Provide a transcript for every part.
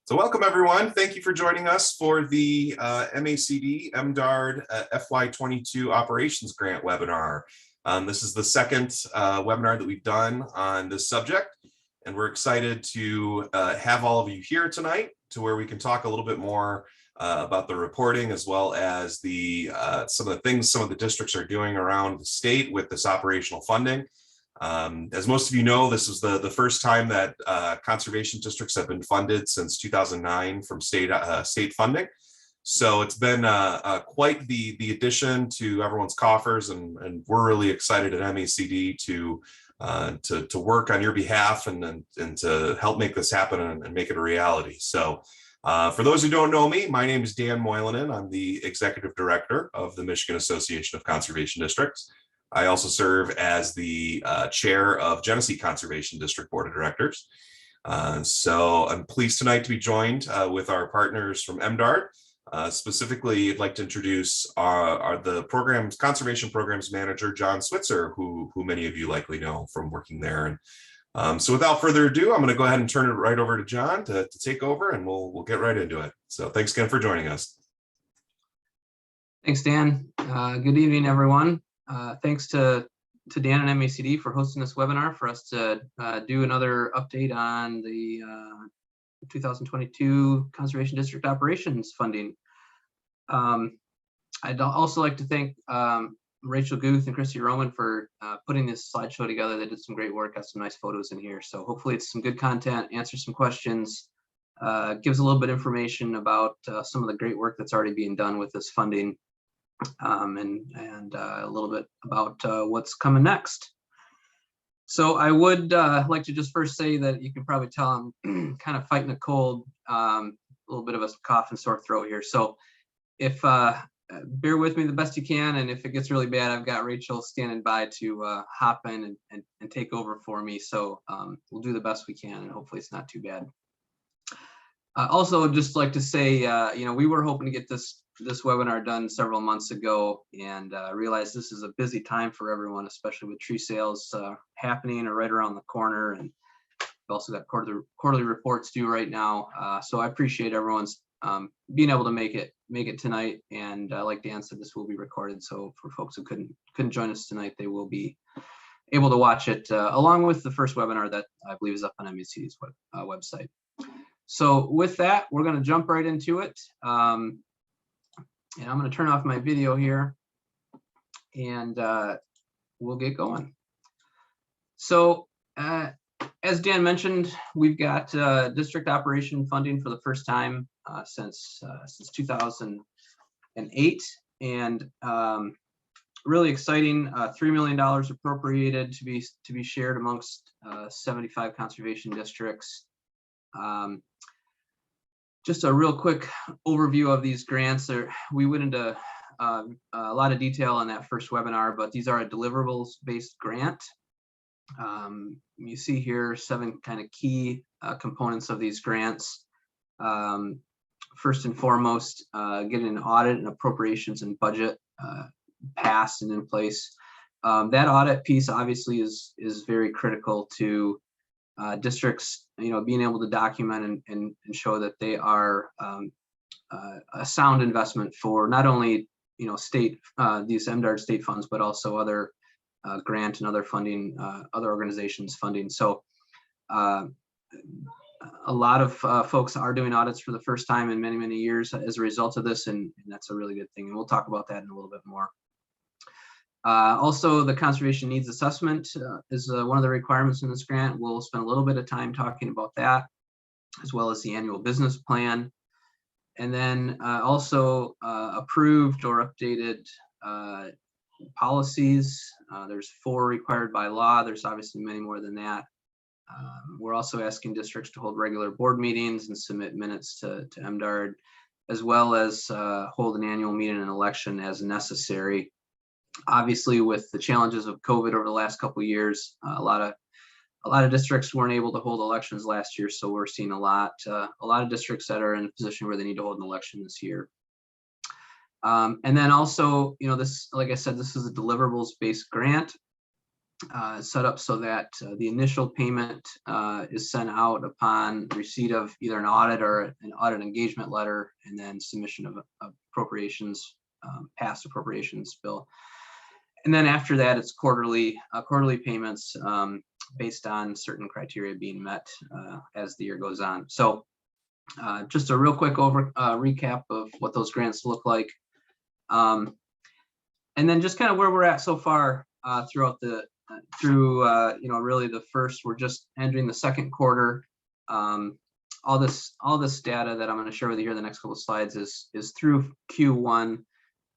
So welcome everyone. Thank you for joining us for the MACD MDARD FY22 Operations Grant webinar. This is the second webinar that we've done on this subject, and we're excited to have all of you here tonight to where we can talk a little bit more about the reporting, as well as the some of the things some of the districts are doing around the state with this operational funding. As most of you know, this is the first time that conservation districts have been funded since 2009 from state funding. So it's been quite the addition to everyone's coffers, and we're really excited at MACD to work on your behalf and to help make this happen and make it a reality. So for those who don't know me, my name is Dan Moylanen. I'm the Executive Director of the Michigan Association of Conservation Districts. I also serve as the chair of Genesee Conservation District Board of Directors. So I'm pleased tonight to be joined with our partners from MDARD. Specifically, I'd like to introduce the conservation programs manager, John Switzer, who many of you likely know from working there. And so without further ado, I'm going to go ahead and turn it right over to John to take over, and we'll get right into it. So thanks again for joining us. Thanks, Dan. Good evening, everyone. Thanks to Dan and MACD for hosting this webinar for us to do another update on the 2022 Conservation District Operations funding. I'd also like to thank Rachel Guth and Christy Roman for putting this slideshow together. They did some great work, got some nice photos in here. So hopefully it's some good content, answers some questions, gives a little bit of information about some of the great work that's already being done with this funding. And a little bit about what's coming next. So I would like to just first say that you can probably tell I'm kind of fighting a cold, a little bit of a cough and sore throat here. So if bear with me the best you can, and if it gets really bad, I've got Rachel standing by to hop in and take over for me. So we'll do the best we can, and hopefully it's not too bad. Also, just like to say, we were hoping to get this webinar done several months ago, and realized this is a busy time for everyone, especially with tree sales happening or right around the corner. And we've also got quarterly reports due right now. So I appreciate everyone's being able to make it tonight. And like Dan said, this will be recorded. So for folks who couldn't join us tonight, they will be able to watch it along with the first webinar that I believe is up on MACD's website. So with that, we're going to jump right into it. And I'm going to turn off my video here, and we'll get going. So as Dan mentioned, we've got district operation funding for the first time since 2008, and really exciting. $3 million appropriated to be shared amongst 75 conservation districts. Just a real quick overview of these grants. We went into a lot of detail on that first webinar, but these are a deliverables-based grant. You see here 7 kind of key components of these grants. First and foremost, getting an audit and appropriations and budget passed and in place. That audit piece obviously is very critical to districts, being able to document and show that they are a sound investment for not only state these MDARD state funds, but also other grant and other funding, other organizations funding. So a lot of folks are doing audits for the first time in many years as a result of this, and that's a really good thing. And we'll talk about that in a little bit more. Also, the conservation needs assessment is one of the requirements in this grant. We'll spend a little bit of time talking about that, as well as the annual business plan. And then also approved or updated policies. There's 4 required by law. There's obviously many more than that. We're also asking districts to hold regular board meetings and submit minutes to MDARD, as well as hold an annual meeting and election as necessary. Obviously, with the challenges of COVID over the last couple of years, a lot of districts weren't able to hold elections last year, so we're seeing a lot of districts that are in a position where they need to hold an election this year. And then also, this, like I said, this is a deliverables-based grant. set up so that the initial payment is sent out upon receipt of either an audit or an audit engagement letter, and then submission of appropriations, past appropriations bill. And then after that, it's quarterly payments based on certain criteria being met as the year goes on. So just a real quick recap of what those grants look like. And then just kind of where we're at so far throughout the really the first, we're just entering the second quarter. All this data that I'm going to share with you here in the next couple of slides is through Q1.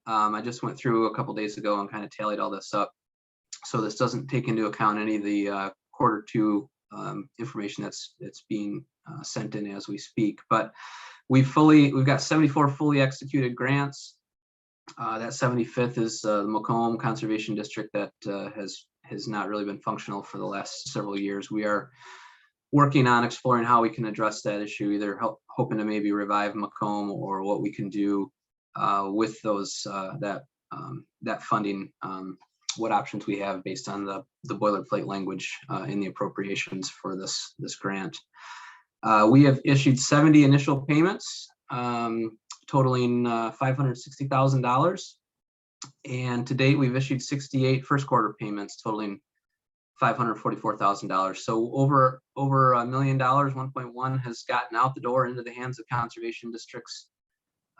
I just went through a couple days ago and kind of tallied all this up. So this doesn't take into account any of the quarter two information that's being sent in as we speak. But we've got 74 fully executed grants. That 75th is the Macomb Conservation District that has not really been functional for the last several years. We are working on exploring how we can address that issue, either hoping to maybe revive Macomb, or what we can do with those that funding, what options we have based on the boilerplate language in the appropriations for this grant. We have issued 70 initial payments, totaling $560,000. And to date, we've issued 68 first quarter payments totaling $544,000. So over $1 million, 1.1 has gotten out the door into the hands of conservation districts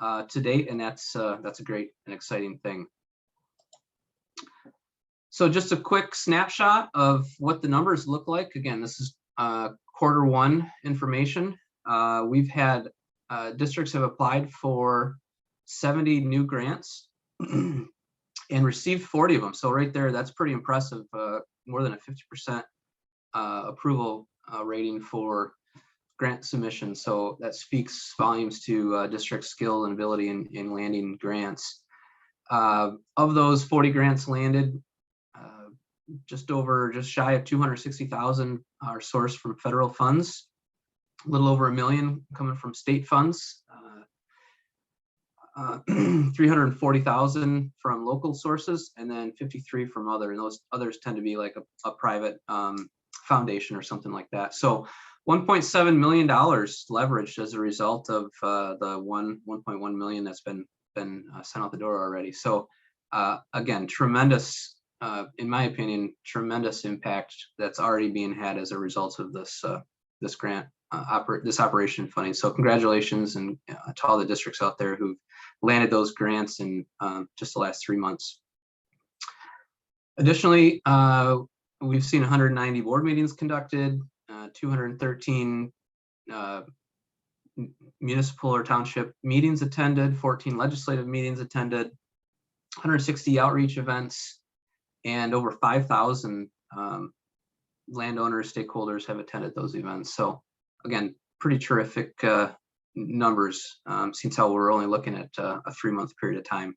to date, and that's a great and exciting thing. So just a quick snapshot of what the numbers look like. Again, this is quarter one information. We've had districts have applied for 70 new grants and received 40 of them. So right there, that's pretty impressive. More than a 50% approval rating for grant submission. So that speaks volumes to district skill and ability in landing grants. Of those 40 grants landed, just shy of 260,000 are sourced from federal funds, a little over $1 million coming from state funds, 340,000 from local sources, and then 53 from other, and those others tend to be like a private foundation or something like that. So $1.7 million leveraged as a result of the $1.1 million that's been sent out the door already. So again, tremendous, in my opinion, tremendous impact that's already being had as a result of this grant, this operation funding. So congratulations and to all the districts out there who've landed those grants in just the last 3 months. Additionally, we've seen 190 board meetings conducted, 213 municipal or township meetings attended, 14 legislative meetings attended, 160 outreach events, and over 5,000 landowners, stakeholders have attended those events. So again, pretty terrific numbers, since how we're only looking at a 3-month period of time.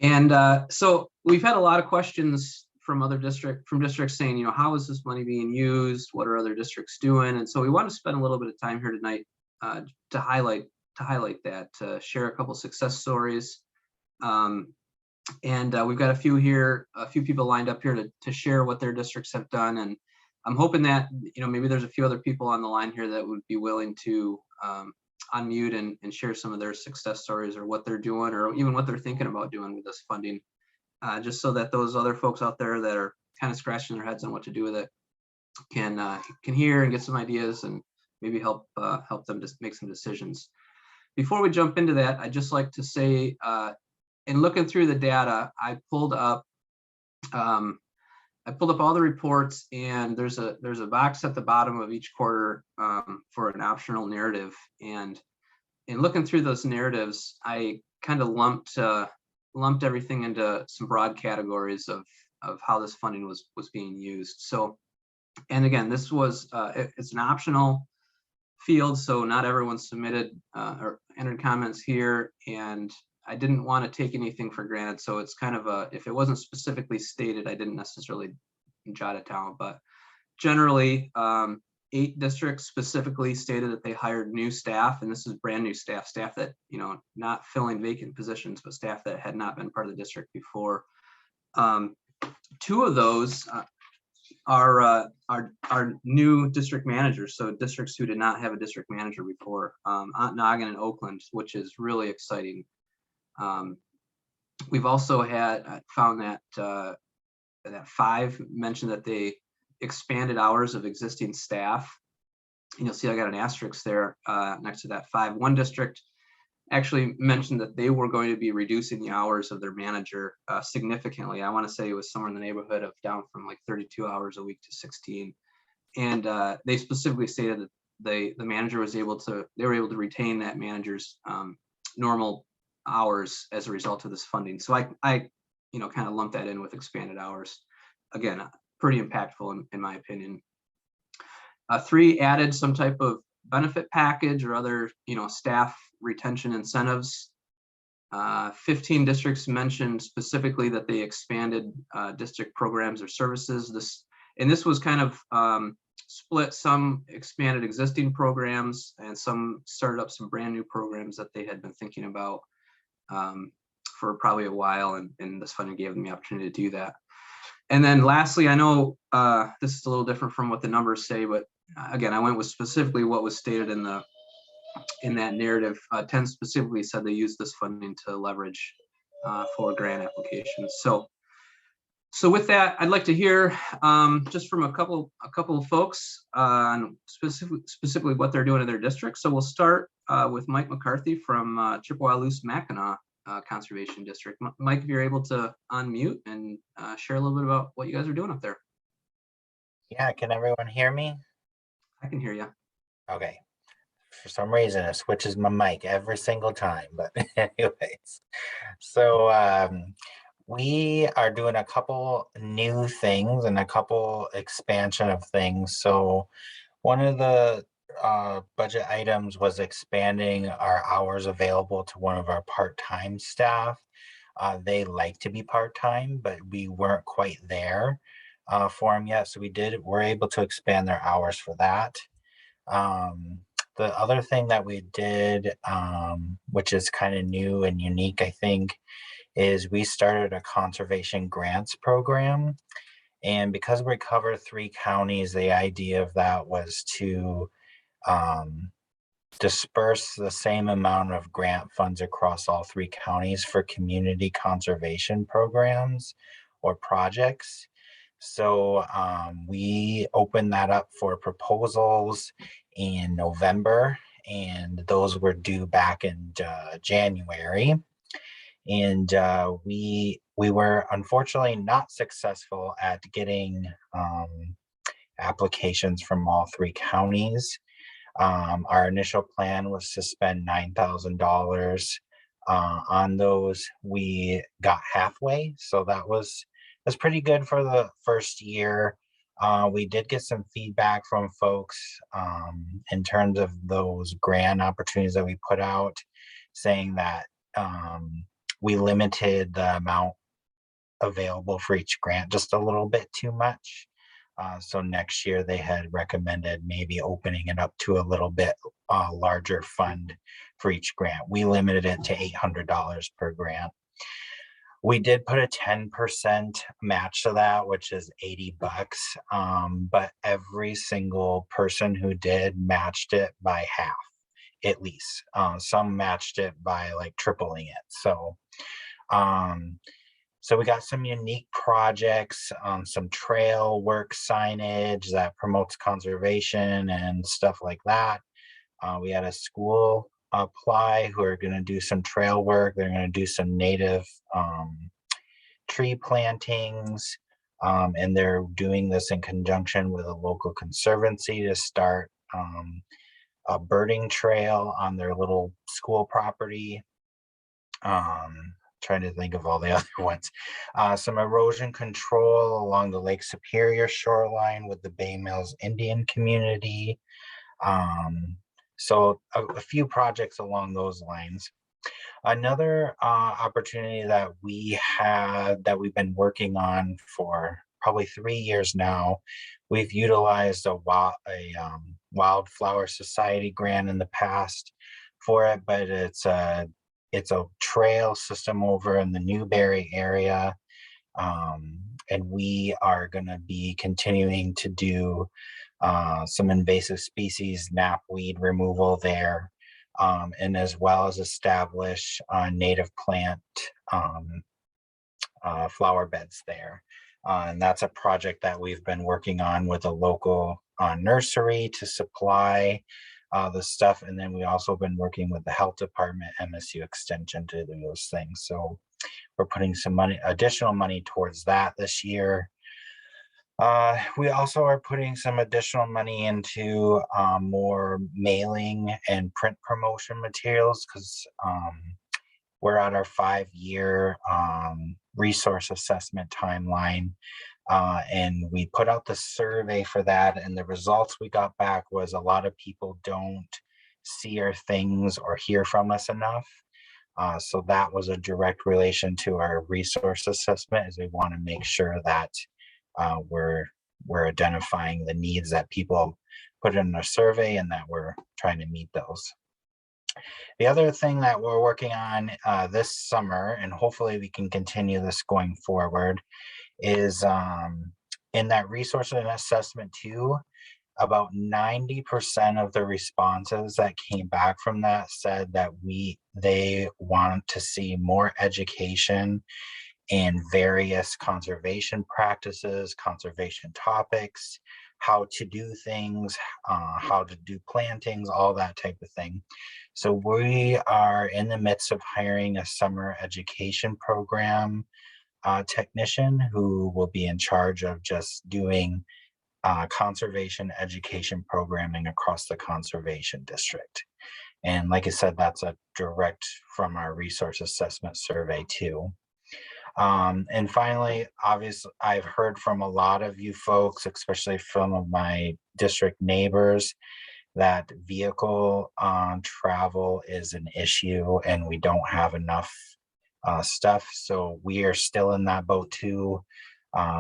And so we've had a lot of questions from districts saying, how is this money being used? What are other districts doing? And so we want to spend a little bit of time here tonight to highlight that, to share a couple success stories. And we've got a few people lined up here to share what their districts have done. And I'm hoping that, maybe there's a few other people on the line here that would be willing to unmute and share some of their success stories, or what they're doing, or even what they're thinking about doing with this funding, just so that those other folks out there that are kind of scratching their heads on what to do with it can hear and get some ideas, and maybe help them just make some decisions. Before we jump into that, I'd just like to say, in looking through the data, I pulled up all the reports, and there's a box at the bottom of each quarter for an optional narrative. And in looking through those narratives, I kind of lumped everything into some broad categories of how this funding was being used. So, and again, this was it's an optional field, so not everyone submitted or entered comments here, and I didn't want to take anything for granted. So it's kind of if it wasn't specifically stated, I didn't necessarily jot it down. But generally, 8 districts specifically stated that they hired new staff, and this is brand new staff that, not filling vacant positions, but staff that had not been part of the district before. Two of those are new district managers, so districts who did not have a district manager before, Ontonagon and Oakland, which is really exciting. We've also found that that 5 mentioned that they expanded hours of existing staff. And you'll see I got an asterisk there next to that 5. One district actually mentioned that they were going to be reducing the hours of their manager significantly. I want to say it was somewhere in the neighborhood of down from like 32 hours a week to 16. And they specifically stated that the manager was able to, they were able to retain that manager's normal hours as a result of this funding. So I you know, kind of lump that in with expanded hours. Again, pretty impactful in my opinion. 3 added some type of benefit package or other, you know, staff retention incentives. 15 districts mentioned specifically that they expanded district programs or services. This was kind of split. Some expanded existing programs and some started up some brand new programs that they had been thinking about for probably a while, and this funding gave them the opportunity to do that. And then lastly, I know this is a little different from what the numbers say, but again, I went with specifically what was stated in that narrative. 10 specifically said they used this funding to leverage for grant applications. So with that, I'd like to hear just from a couple of folks on specifically what they're doing in their district. So we'll start with Mike McCarthy from Chippewa-Loose-Mackinac Conservation District. Mike, if you're able to unmute and share a little bit about what you guys are doing up there. Yeah, can everyone hear me? I can hear you. Okay. For some reason, it switches my mic every single time. But anyways, so we are doing a couple new things and a couple expansion of things. So one of the budget items was expanding our hours available to one of our part-time staff. They like to be part-time, but we weren't quite there for them yet. So we're able to expand their hours for that. The other thing that we did, which is kind of new and unique, I think, is we started a conservation grants program. And because we cover 3 counties, the idea of that was to disperse the same amount of grant funds across all 3 counties for community conservation programs or projects. So we opened that up for proposals in November, and those were due back in January. And we were unfortunately not successful at getting applications from all 3 counties. Our initial plan was to spend $9,000 on those. We got halfway, so that's pretty good for the first year. We did get some feedback from folks in terms of those grant opportunities that we put out, saying that we limited the amount available for each grant just a little bit too much. So next year they had recommended maybe opening it up to a little bit larger fund for each grant. We limited it to $800 per grant. We did put a 10% match to that, which is $80. But every single person who did matched it by half, at least. Some matched it by like tripling it. So we got some unique projects, some trail work signage that promotes conservation and stuff like that. We had a school apply who are going to do some trail work. They're going to do some native tree plantings, and they're doing this in conjunction with a local conservancy to start a birding trail on their little school property. Trying to think of all the other ones. Some erosion control along the Lake Superior shoreline with the Bay Mills Indian community. So a few projects along those lines. Another opportunity that we've been working on for probably 3 years now, we've utilized a Wildflower Society grant in the past for it, but it's a trail system over in the Newberry area. and we are going to be continuing to do some invasive species knapweed removal there, and as well as establish native plant flower beds there. And that's a project that we've been working on with a local nursery to supply the stuff. And then we also been working with the health department, MSU Extension, to do those things. So we're putting some money, additional money towards that this year. We also are putting some additional money into more mailing and print promotion materials, because we're at our 5-year resource assessment timeline. And we put out the survey for that, and the results we got back was a lot of people don't see our things or hear from us enough. So that was a direct relation to our resource assessment, is we want to make sure that we're identifying the needs that people put in a survey and that we're trying to meet those. The other thing that we're working on this summer, and hopefully we can continue this going forward, is in that resource and assessment too, about 90% of the responses that came back from that said that they want to see more education in various conservation practices, conservation topics, how to do things, how to do plantings, all that type of thing. So we are in the midst of hiring a summer education program technician who will be in charge of just doing conservation education programming across the conservation district. And like I said, that's a direct from our resource assessment survey too. And finally, obviously, I've heard from a lot of you folks, especially from my district neighbors, that vehicle travel is an issue and we don't have enough stuff. So we are still in that boat too.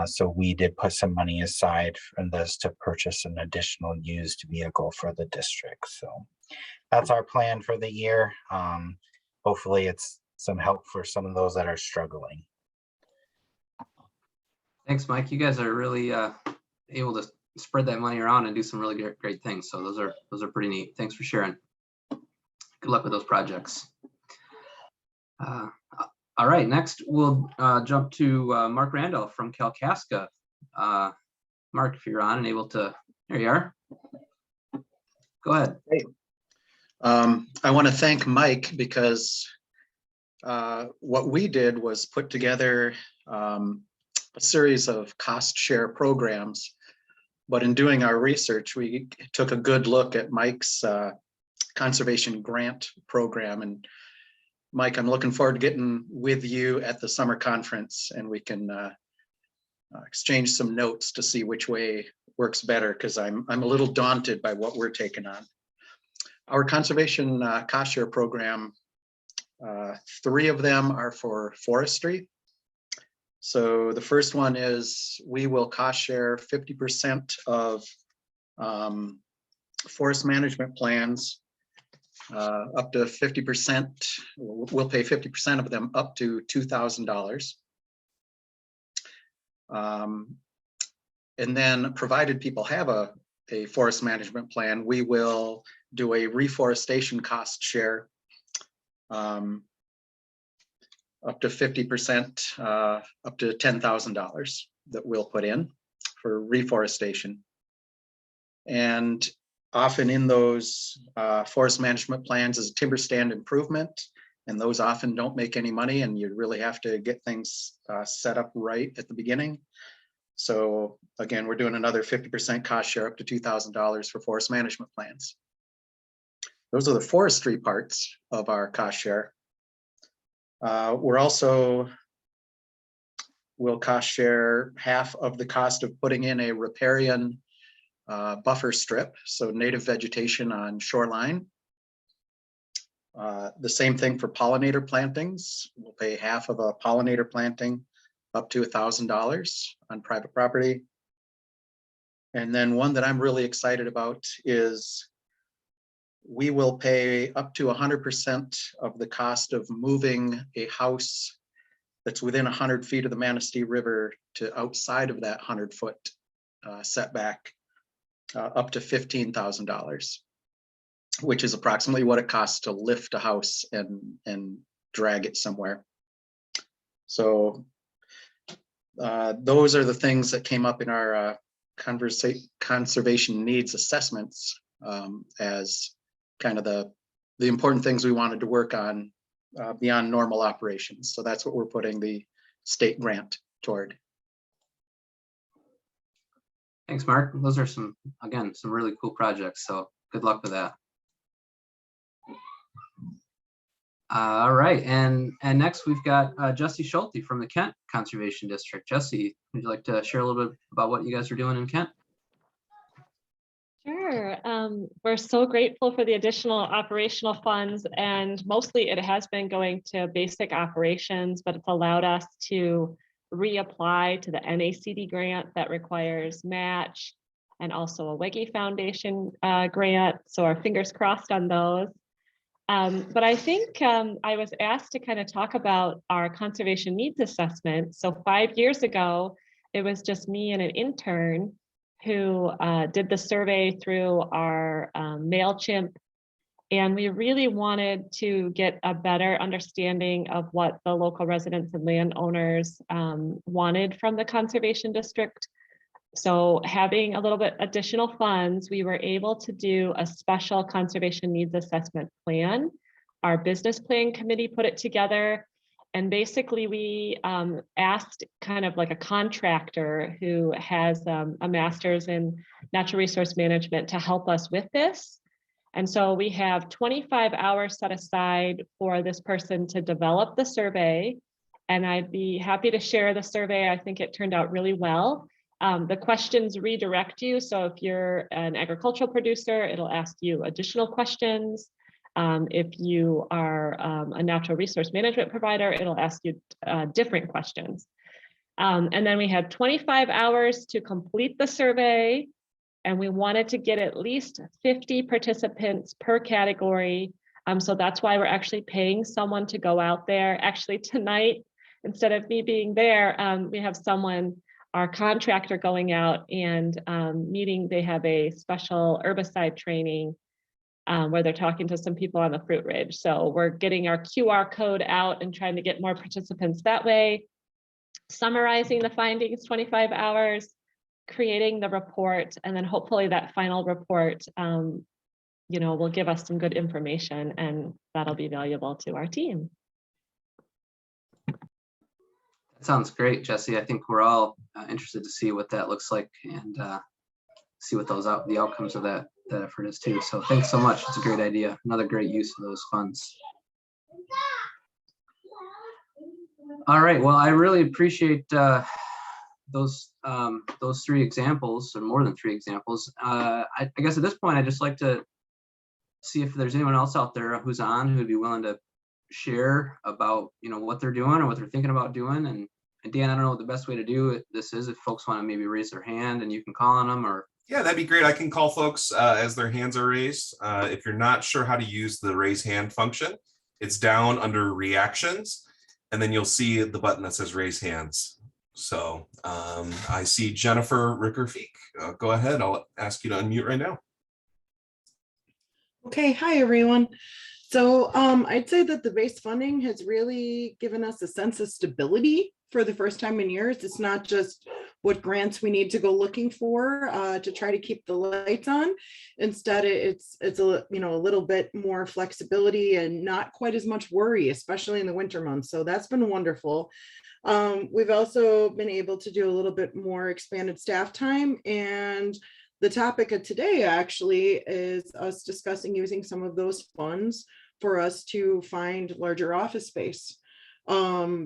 So we did put some money aside from this to purchase an additional used vehicle for the district. So that's our plan for the year. Hopefully it's some help for some of those that are struggling. Thanks, Mike. You guys are really able to spread that money around and do some really great things. So those are pretty neat. Thanks for sharing. Good luck with those projects. All right, next we'll jump to Mark Randolph from Kalkaska. Mark, if you're on and able to, there you are. Go ahead. Hey. I want to thank Mike because what we did was put together a series of cost share programs, but in doing our research, we took a good look at Mike's conservation grant program. And Mike, I'm looking forward to getting with you at the summer conference, and we can exchange some notes to see which way works better, because I'm a little daunted by what we're taking on. Our conservation cost share program, 3 of them are for forestry. So the first one is we will cost share 50% of forest management plans, up to 50%. We'll pay 50% of them up to $2,000. And then provided people have a forest management plan, we will do a reforestation cost share, up to 50%, up to $10,000 that we'll put in for reforestation. And often in those forest management plans is a timber stand improvement, and those often don't make any money, and you really have to get things set up right at the beginning. So again, we're doing another 50% cost share up to $2,000 for forest management plans. Those are the forestry parts of our cost share. We'll cost share half of the cost of putting in a riparian buffer strip, so native vegetation on shoreline. The same thing for pollinator plantings. We'll pay half of a pollinator planting up to $1,000 on private property. And then one that I'm really excited about is we will pay up to 100% of the cost of moving a house that's within 100 feet of the Manistee River to outside of that 100-foot setback, up to $15,000, which is approximately what it costs to lift a house and drag it somewhere. So those are the things that came up in our conservation needs assessments as kind of the important things we wanted to work on beyond normal operations. So that's what we're putting the state grant toward. Thanks, Mark. Those are some really cool projects. So good luck with that. All right, and next we've got Jesse Schulte from the Kent Conservation District. Jesse, would you like to share a little bit about what you guys are doing in Kent? Sure. We're so grateful for the additional operational funds, and mostly it has been going to basic operations, but it's allowed us to reapply to the MACD grant that requires match, and also a WEGI Foundation grant. So our fingers crossed on those. But I think I was asked to kind of talk about our conservation needs assessment. So 5 years ago, it was just me and an intern who did the survey through our MailChimp. And we really wanted to get a better understanding of what the local residents and landowners wanted from the conservation district. So having a little bit additional funds, we were able to do a special conservation needs assessment plan. Our business plan committee put it together. And basically we asked kind of like a contractor who has a master's in natural resource management to help us with this. And so we have 25 hours set aside for this person to develop the survey. And I'd be happy to share the survey. I think it turned out really well. The questions redirect you. So if you're an agricultural producer, it'll ask you additional questions. If you are a natural resource management provider, it'll ask you different questions. And then we had 25 hours to complete the survey, and we wanted to get at least 50 participants per category. So that's why we're actually paying someone to go out there. Actually tonight, instead of me being there, we have someone, our contractor, going out and they have a special herbicide training where they're talking to some people on the Fruit Ridge. So we're getting our QR code out and trying to get more participants that way, summarizing the findings, 25 hours, creating the report, and then hopefully that final report will give us some good information, and that'll be valuable to our team. That sounds great, Jesse. I think we're all interested to see what that looks like and see what the outcomes of that effort is too. So thanks so much. It's a great idea. Another great use of those funds. All right. Well, I really appreciate those 3 examples, or more than 3 examples. I guess at this point, I'd just like to see if there's anyone else out there who's on who'd be willing to share about what they're doing or what they're thinking about doing. And Dan, I don't know what the best way to do this is. If folks want to maybe raise their hand and you can call on them, or yeah, that'd be great. I can call folks as their hands are raised. If you're not sure how to use the raise hand function, it's down under reactions, and then you'll see the button that says raise hands. So I see Jennifer Rickerfeek. Go ahead. I'll ask you to unmute right now. Okay, hi everyone. So I'd say that the base funding has really given us a sense of stability for the first time in years. It's not just what grants we need to go looking for to try to keep the lights on. Instead, it's a little bit more flexibility and not quite as much worry, especially in the winter months. So that's been wonderful. We've also been able to do a little bit more expanded staff time, and the topic of today actually is us discussing using some of those funds for us to find larger office space.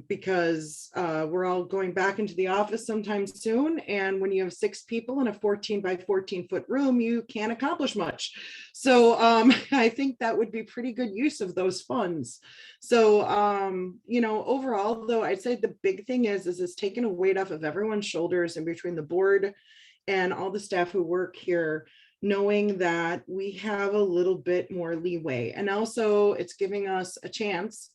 Because we're all going back into the office sometime soon. And when you have 6 people in a 14 by 14 foot room, you can't accomplish much. So I think that would be pretty good use of those funds. So, overall, though, I'd say the big thing is it's taking a weight off of everyone's shoulders, and between the board and all the staff who work here, knowing that we have a little bit more leeway. And also it's giving us a chance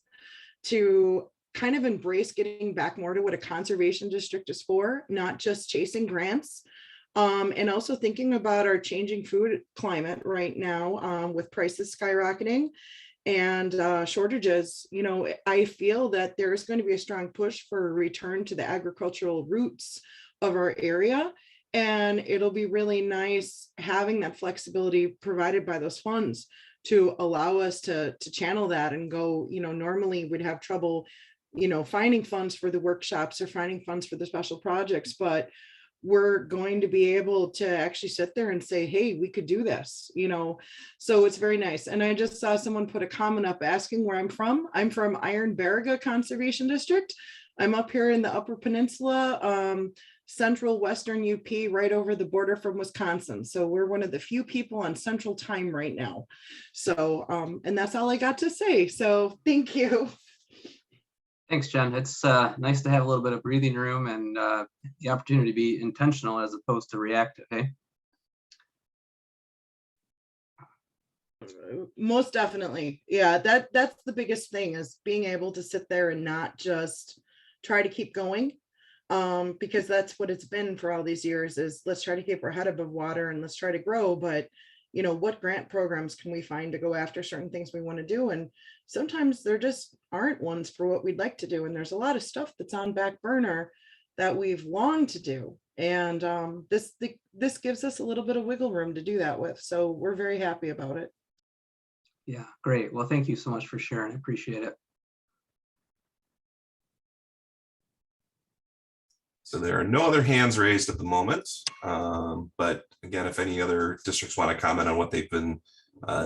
to kind of embrace getting back more to what a conservation district is for, not just chasing grants. And also thinking about our changing food climate right now, with prices skyrocketing and shortages. You know, I feel that there's going to be a strong push for a return to the agricultural roots of our area. And it'll be really nice having that flexibility provided by those funds to allow us to channel that and go, you know, normally we'd have trouble, you know, finding funds for the workshops or finding funds for the special projects, but we're going to be able to actually sit there and say, hey, we could do this, you know. So it's very nice. And I just saw someone put a comment up asking where I'm from. I'm from Iron Barriga Conservation District. I'm up here in the Upper Peninsula, central western UP, right over the border from Wisconsin. So we're one of the few people on Central Time right now. So, and that's all I got to say. So thank you. Thanks, Jen. It's nice to have a little bit of breathing room and the opportunity to be intentional as opposed to reactive. Hey, Most definitely. Yeah, that's the biggest thing, is being able to sit there and not just try to keep going. Because that's what it's been for all these years, is let's try to keep our head above water and let's try to grow. But, you know, what grant programs can we find to go after certain things we want to do? And sometimes there just aren't ones for what we'd like to do. And there's a lot of stuff that's on back burner that we've longed to do. And this gives us a little bit of wiggle room to do that with. So we're very happy about it. yeah, great. Well, thank you so much for sharing. I appreciate it. So there are no other hands raised at the moment. But again, if any other districts want to comment on what they've been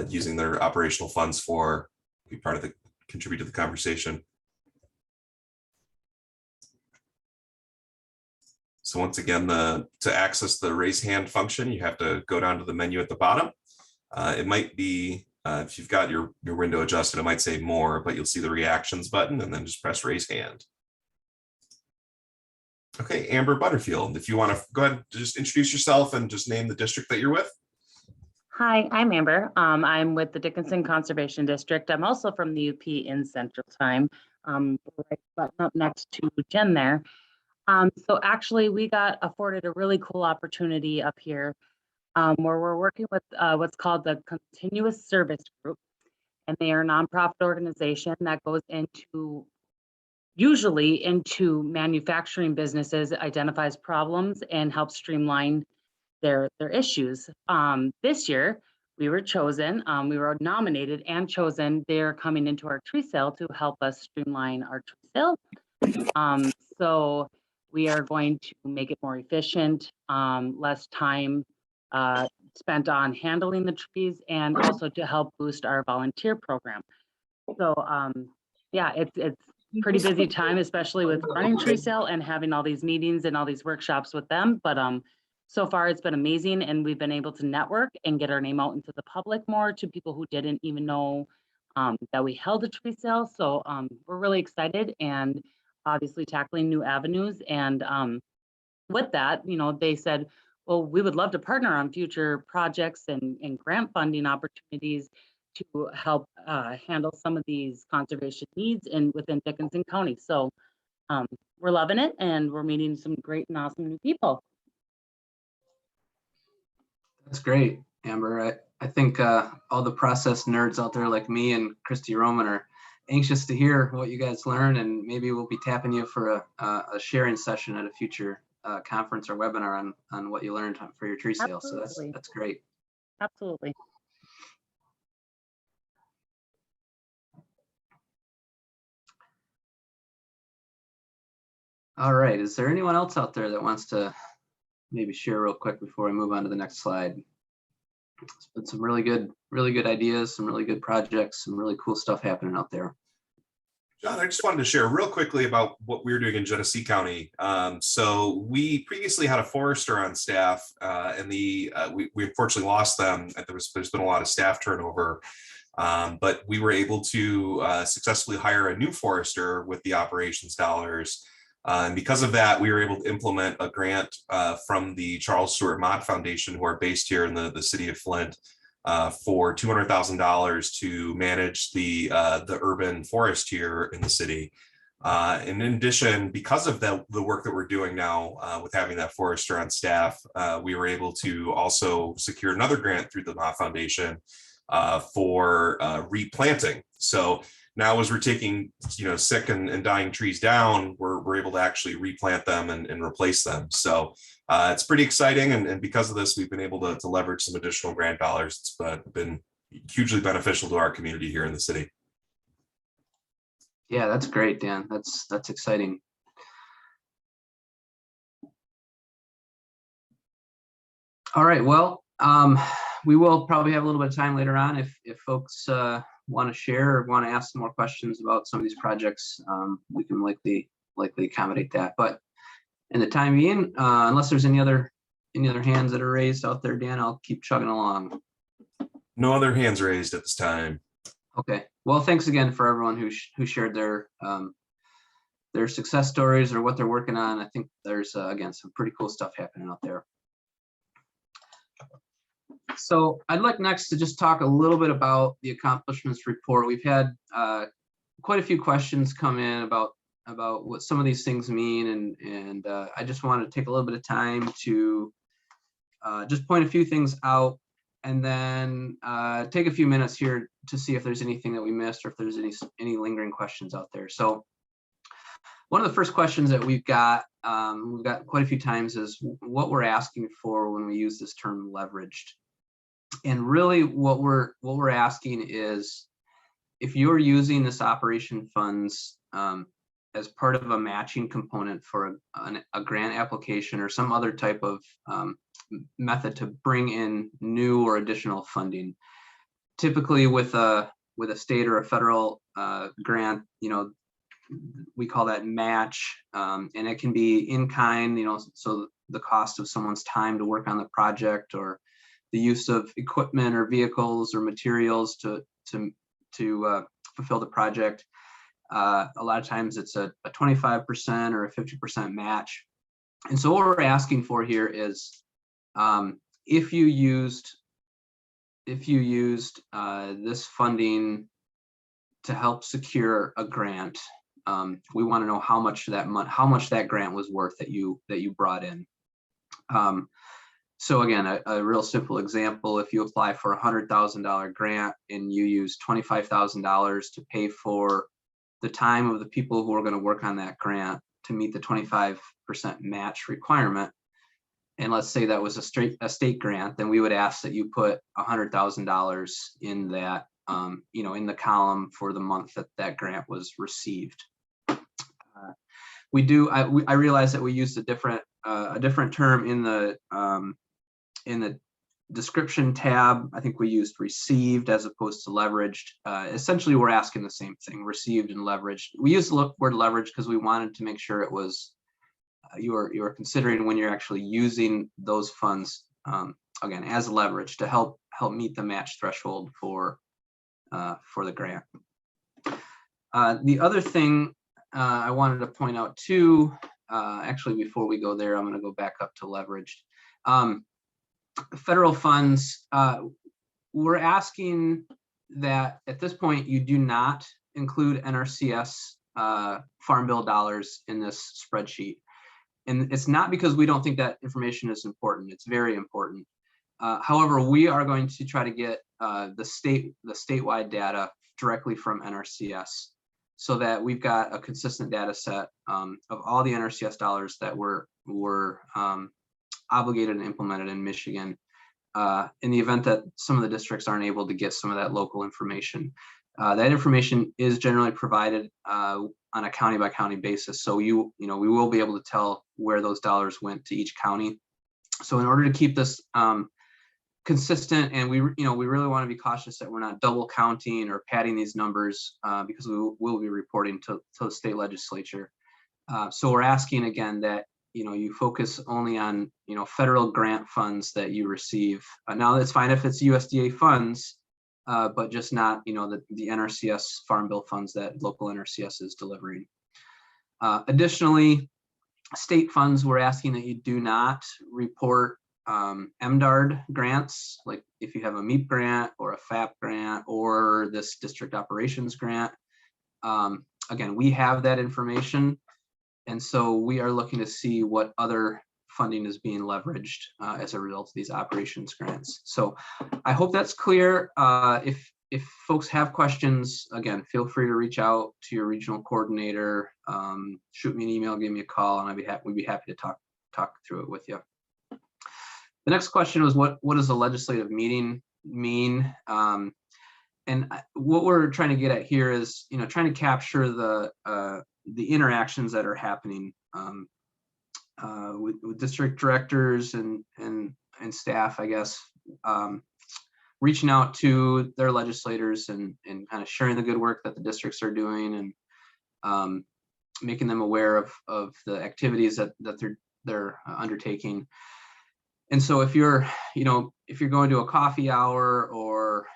using their operational funds for, be part of the, contribute to the conversation. So once again, to access the raise hand function, you have to go down to the menu at the bottom. It might be, if you've got your window adjusted, it might say more, but you'll see the reactions button and then just press raise hand. Okay, Amber Butterfield, if you want to go ahead, just introduce yourself and just name the district that you're with. Hi, I'm Amber. I'm with the Dickinson Conservation District. I'm also from the UP in Central Time, right button up next to Jen there. So actually, we got afforded a really cool opportunity up here where we're working with what's called the Continuous Service Group, and they are a nonprofit organization that goes into usually into manufacturing businesses, identifies problems and helps streamline their issues. This year we were chosen, we were nominated and chosen. They're coming into our tree sale to help us streamline our tree sale. So we are going to make it more efficient, less time spent on handling the trees, and also to help boost our volunteer program. So yeah, it's pretty busy time, especially with running tree sale and having all these meetings and all these workshops with them. But so far it's been amazing, and we've been able to network and get our name out into the public more, to people who didn't even know that we held a tree sale. So we're really excited, and obviously tackling new avenues. And with that, you know, they said, well, we would love to partner on future projects and grant funding opportunities to help handle some of these conservation needs within Dickinson County. So we're loving it, and we're meeting some great and awesome new people. That's great, Amber. I think all the process nerds out there like me and Christy Roman are anxious to hear what you guys learn, and maybe we'll be tapping you for a sharing session at a future conference or webinar on what you learned for your tree sale. Absolutely. So that's great. Absolutely. All right, is there anyone else out there that wants to maybe share real quick before we move on to the next slide? It's been some really good ideas, some really good projects, some really cool stuff happening out there. John, I just wanted to share real quickly about what we're doing in Genesee County. So we previously had a forester on staff, and we unfortunately lost them. There's been a lot of staff turnover, but we were able to successfully hire a new forester with the operations dollars. And because of that, we were able to implement a grant from the Charles Stewart Mott Foundation, who are based here in the city of Flint, for $200,000 to manage the urban forest here in the city. In addition, because of the work that we're doing now with having that forester on staff, we were able to also secure another grant through the MA Foundation for replanting. So now as we're taking, sick and dying trees down, we're able to actually replant them and replace them. So it's pretty exciting. And because of this, we've been able to leverage some additional grant dollars. It's been hugely beneficial to our community here in the city. Yeah, that's great, Dan. That's exciting. All right, well, we will probably have a little bit of time later on if folks want to share or want to ask some more questions about some of these projects. We can likely accommodate that. But in the time being, unless there's any other hands that are raised out there, Dan, I'll keep chugging along. No other hands raised at this time. Okay. Well, thanks again for everyone who shared their success stories or what they're working on. I think there's again some pretty cool stuff happening out there. So I'd like next to just talk a little bit about the accomplishments report. We've had quite a few questions come in about what some of these things mean, and I just want to take a little bit of time to just point a few things out, and then take a few minutes here to see if there's anything that we missed or if there's any lingering questions out there. So one of the first questions that we've got quite a few times is what we're asking for when we use this term leveraged. And really what we're asking is if you're using this operation funds as part of a matching component for a grant application or some other type of method to bring in new or additional funding, typically with a state or a federal grant, we call that match, and it can be in kind, so the cost of someone's time to work on the project or the use of equipment or vehicles or materials to fulfill the project. A lot of times it's a 25% or a 50% match. And so what we're asking for here is if you used this funding to help secure a grant, we want to know how much that grant was worth that you brought in. So again, a real simple example: if you apply for a $100,000 grant and you use $25,000 to pay for the time of the people who are going to work on that grant to meet the 25% match requirement, and let's say that was a state grant, then we would ask that you put $100,000 in that, in the column for the month that grant was received. I realize that we used a different term in the description tab. I think we used received as opposed to leveraged. Essentially, we're asking the same thing: received and leveraged. We used the word leverage because we wanted to make sure it was you are considering when you're actually using those funds again as leverage to help meet the match threshold for the grant. The other thing I wanted to point out too, actually before we go there, I'm going to go back up to leveraged. Federal funds, we're asking that at this point you do not include NRCS Farm Bill dollars in this spreadsheet. And it's not because we don't think that information is important. It's very important. However, we are going to try to get the statewide data directly from NRCS so that we've got a consistent data set of all the NRCS dollars that were obligated and implemented in Michigan in the event that some of the districts aren't able to get some of that local information. That information is generally provided on a county by county basis. So we will be able to tell where those dollars went to each county. So in order to keep this consistent, and we really want to be cautious that we're not double counting or padding these numbers because we will be reporting to the state legislature. So we're asking again that you focus only on federal grant funds that you receive. Now that's fine if it's USDA funds, but just not the NRCS Farm Bill funds that local NRCS is delivering. Additionally, state funds, we're asking that you do not report MDARD grants, like if you have a MEAP grant or a FAP grant or this district operations grant. again, we have that information. And so we are looking to see what other funding is being leveraged as a result of these operations grants. So I hope that's clear. If folks have questions, again, feel free to reach out to your regional coordinator, shoot me an email, give me a call, and we'd be happy to talk through it with you. The next question was, what does a legislative meeting mean? And what we're trying to get at here is, trying to capture the interactions that are happening with district directors and staff, I guess, reaching out to their legislators and kind of sharing the good work that the districts are doing, and making them aware of the activities that they're undertaking. And so if you're going to a coffee hour, or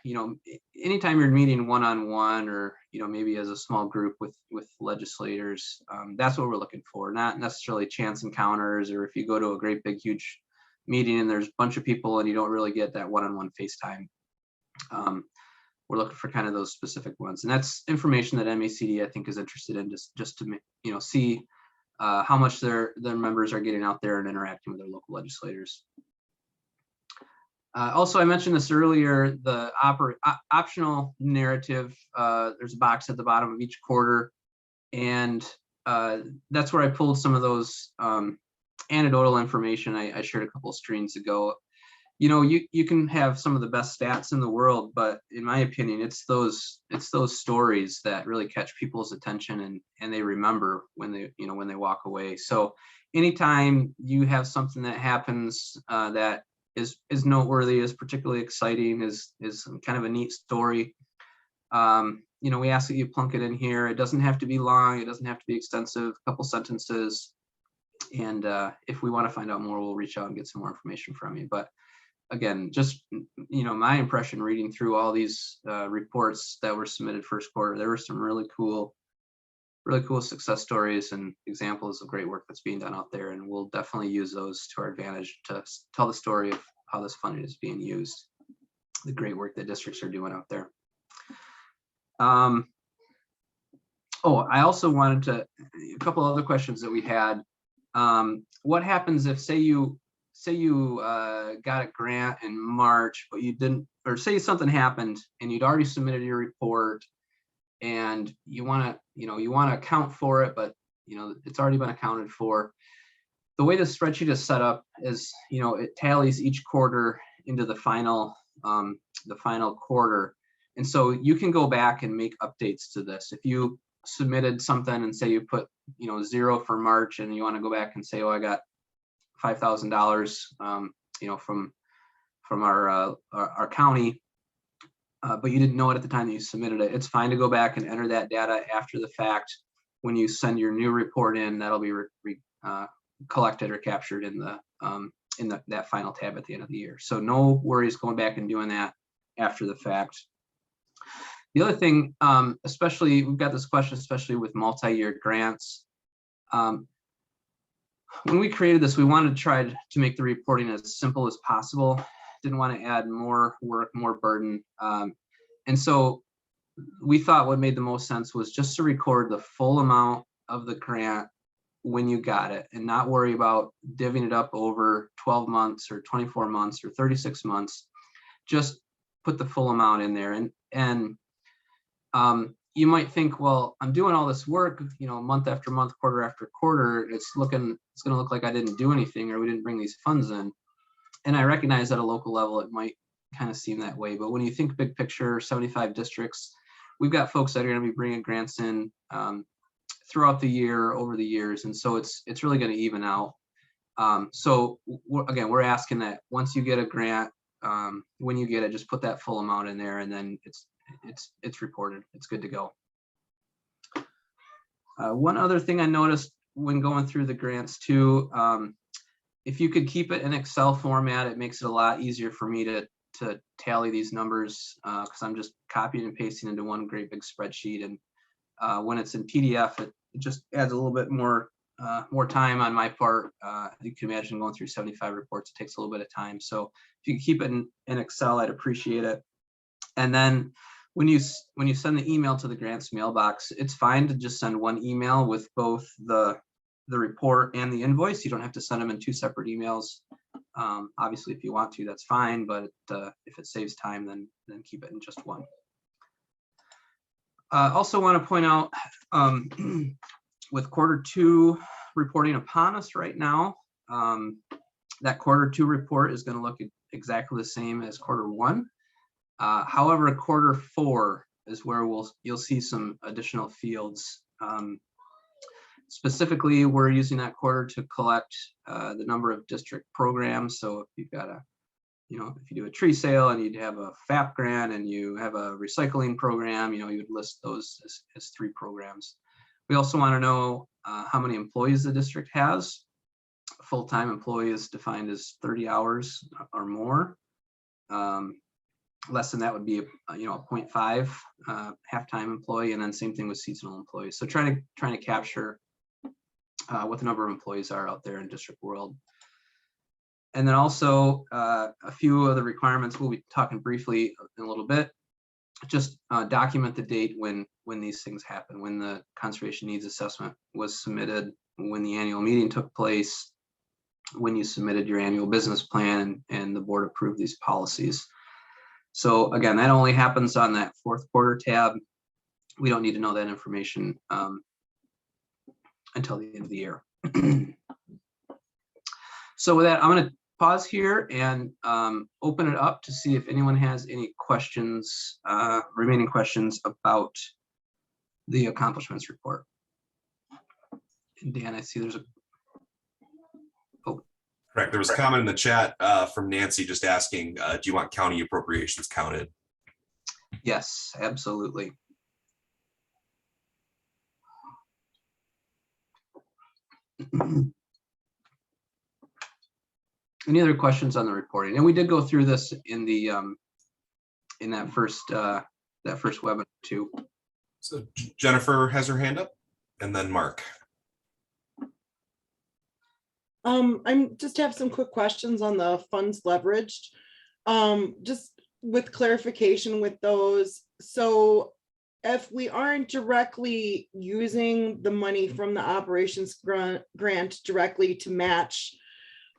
anytime you're meeting one-on-one, or maybe as a small group with legislators, that's what we're looking for. Not necessarily chance encounters, or if you go to a great big huge meeting and there's a bunch of people and you don't really get that one-on-one FaceTime. We're looking for kind of those specific ones, and that's information that MACD I think is interested in, just to see how much their members are getting out there and interacting with their local legislators. Also, I mentioned this earlier, the optional narrative, there's a box at the bottom of each quarter, and that's where I pulled some of those anecdotal information I shared a couple of screens ago. You can have some of the best stats in the world, but in my opinion, it's those stories that really catch people's attention, and they remember when they walk away. So anytime you have something that happens that is noteworthy, is particularly exciting, is kind of a neat story, we ask that you plunk it in here. It doesn't have to be long, it doesn't have to be extensive, a couple sentences, and if we want to find out more, we'll reach out and get some more information from you. But again, just my impression reading through all these reports that were submitted first quarter, there were some really cool success stories and examples of great work that's being done out there, and we'll definitely use those to our advantage to tell the story of how this funding is being used, the great work that districts are doing out there. I also wanted to, a couple other questions that we had. What happens if, say you got a grant in March, but you didn't, or say something happened and you'd already submitted your report, and you want to account for it, but it's already been accounted for. The way the spreadsheet is set up is, it tallies each quarter into the final quarter, and so you can go back and make updates to this. If you submitted something and say you put 0 for March, and you want to go back and say, oh, I got $5,000 from our county, but you didn't know it at the time that you submitted it, it's fine to go back and enter that data after the fact. When you send your new report in, that'll be collected or captured in that final tab at the end of the year. So no worries going back and doing that after the fact. The other thing, especially, we've got this question, especially with multi-year grants. When we created this, we wanted to try to make the reporting as simple as possible. Didn't want to add more work, more burden. And so we thought what made the most sense was just to record the full amount of the grant when you got it, and not worry about divvying it up over 12 months or 24 months or 36 months. Just put the full amount in there. And you might think, well, I'm doing all this work, month after month, quarter after quarter. It's going to look like I didn't do anything, or we didn't bring these funds in. And I recognize at a local level, it might kind of seem that way. But when you think big picture, 75 districts, we've got folks that are going to be bringing grants in throughout the year, over the years. And so it's really going to even out. So again, we're asking that once you get a grant, when you get it, just put that full amount in there, and then it's reported. It's good to go. One other thing I noticed when going through the grants too, if you could keep it in Excel format, it makes it a lot easier for me to tally these numbers, because I'm just copying and pasting into one great big spreadsheet. And when it's in PDF, it just adds a little bit more time on my part. You can imagine going through 75 reports, it takes a little bit of time. So if you could keep it in Excel, I'd appreciate it. And then when you send the email to the grants mailbox, it's fine to just send one email with both the report and the invoice. You don't have to send them in two separate emails. Obviously, if you want to, that's fine, but if it saves time, then keep it in just one. Also want to point out, with Q2 reporting upon us right now, that Q2 report is going to look exactly the same as Q1. However, Q4 is where you'll see some additional fields. Specifically, we're using that quarter to collect the number of district programs. So if you've got if you do a tree sale and you'd have a FAP grant and you have a recycling program, you would list those as 3 programs. We also want to know how many employees the district has. Full-time employee is defined as 30 hours or more. Less than that would be a 0.5 half-time employee, and then same thing with seasonal employees. So trying to capture what the number of employees are out there in district world. And then also a few of the requirements we'll be talking briefly in a little bit. Just document the date when these things happen, when the conservation needs assessment was submitted, when the annual meeting took place, when you submitted your annual business plan and the board approved these policies. So again, that only happens on that Q4 tab. We don't need to know that information until the end of the year. So with that, I'm going to pause here and open it up to see if anyone has any questions, remaining questions about the accomplishments report. And Dan, I see there's a Correct. There was a comment in the chat from Nancy just asking, do you want county appropriations counted? Yes, absolutely. Any other questions on the reporting? And we did go through this in the in that first webinar too. So Jennifer has her hand up, and then Mark. I'm just have some quick questions on the funds leveraged. Just with clarification with those. So if we aren't directly using the money from the operations grant directly to match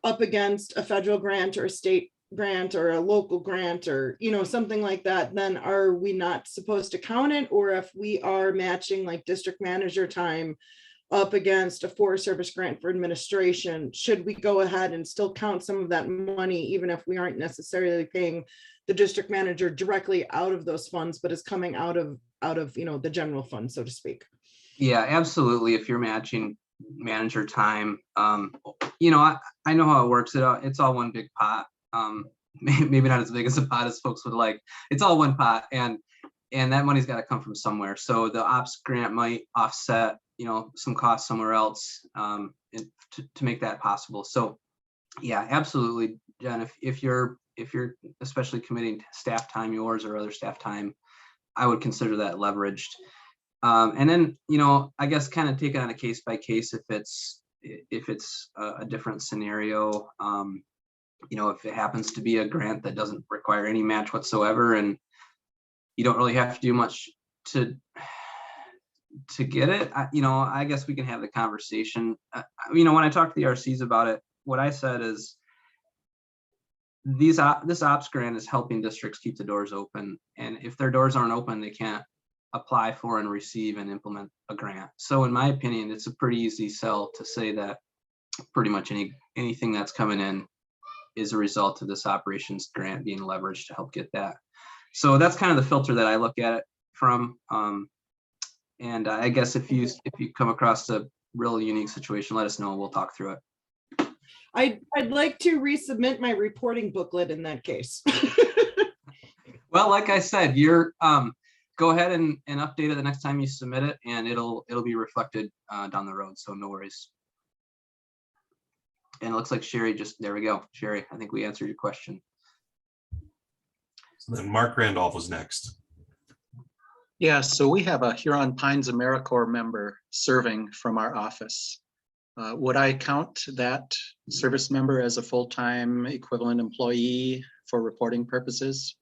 up against a federal grant or a state grant or a local grant or something like that, then are we not supposed to count it? Or if we are matching like district manager time up against a Forest Service grant for administration, should we go ahead and still count some of that money even if we aren't necessarily paying the district manager directly out of those funds, but is coming out of the general fund, so to speak? Yeah, absolutely. If you're matching manager time, I know how it works. It's all one big pot. Maybe not as big as a pot as folks would like. It's all one pot, and that money's got to come from somewhere. So the ops grant might offset some costs somewhere else to make that possible. So yeah, absolutely, Jen. If you're especially committing staff time, yours or other staff time, I would consider that leveraged. And then I guess kind of take it on a case by case if it's a different scenario. If it happens to be a grant that doesn't require any match whatsoever, and you don't really have to do much to get it, I guess we can have the conversation. When I talked to the RCs about it, what I said is this ops grant is helping districts keep the doors open, and if their doors aren't open, they can't apply for and receive and implement a grant. So in my opinion, it's a pretty easy sell to say that pretty much anything that's coming in is a result of this operations grant being leveraged to help get that. So that's kind of the filter that I look at it from. And I guess if you come across a really unique situation, let us know. We'll talk through it. I'd like to resubmit my reporting booklet in that case. Well, like I said, you're go ahead and update it the next time you submit it, and it'll be reflected down the road. So no worries. And it looks like Sherry there we go. Sherry, I think we answered your question. So then Mark Randolph was next. Yeah, so we have a Huron Pines AmeriCorps member serving from our office. Would I count that service member as a full-time equivalent employee for reporting purposes?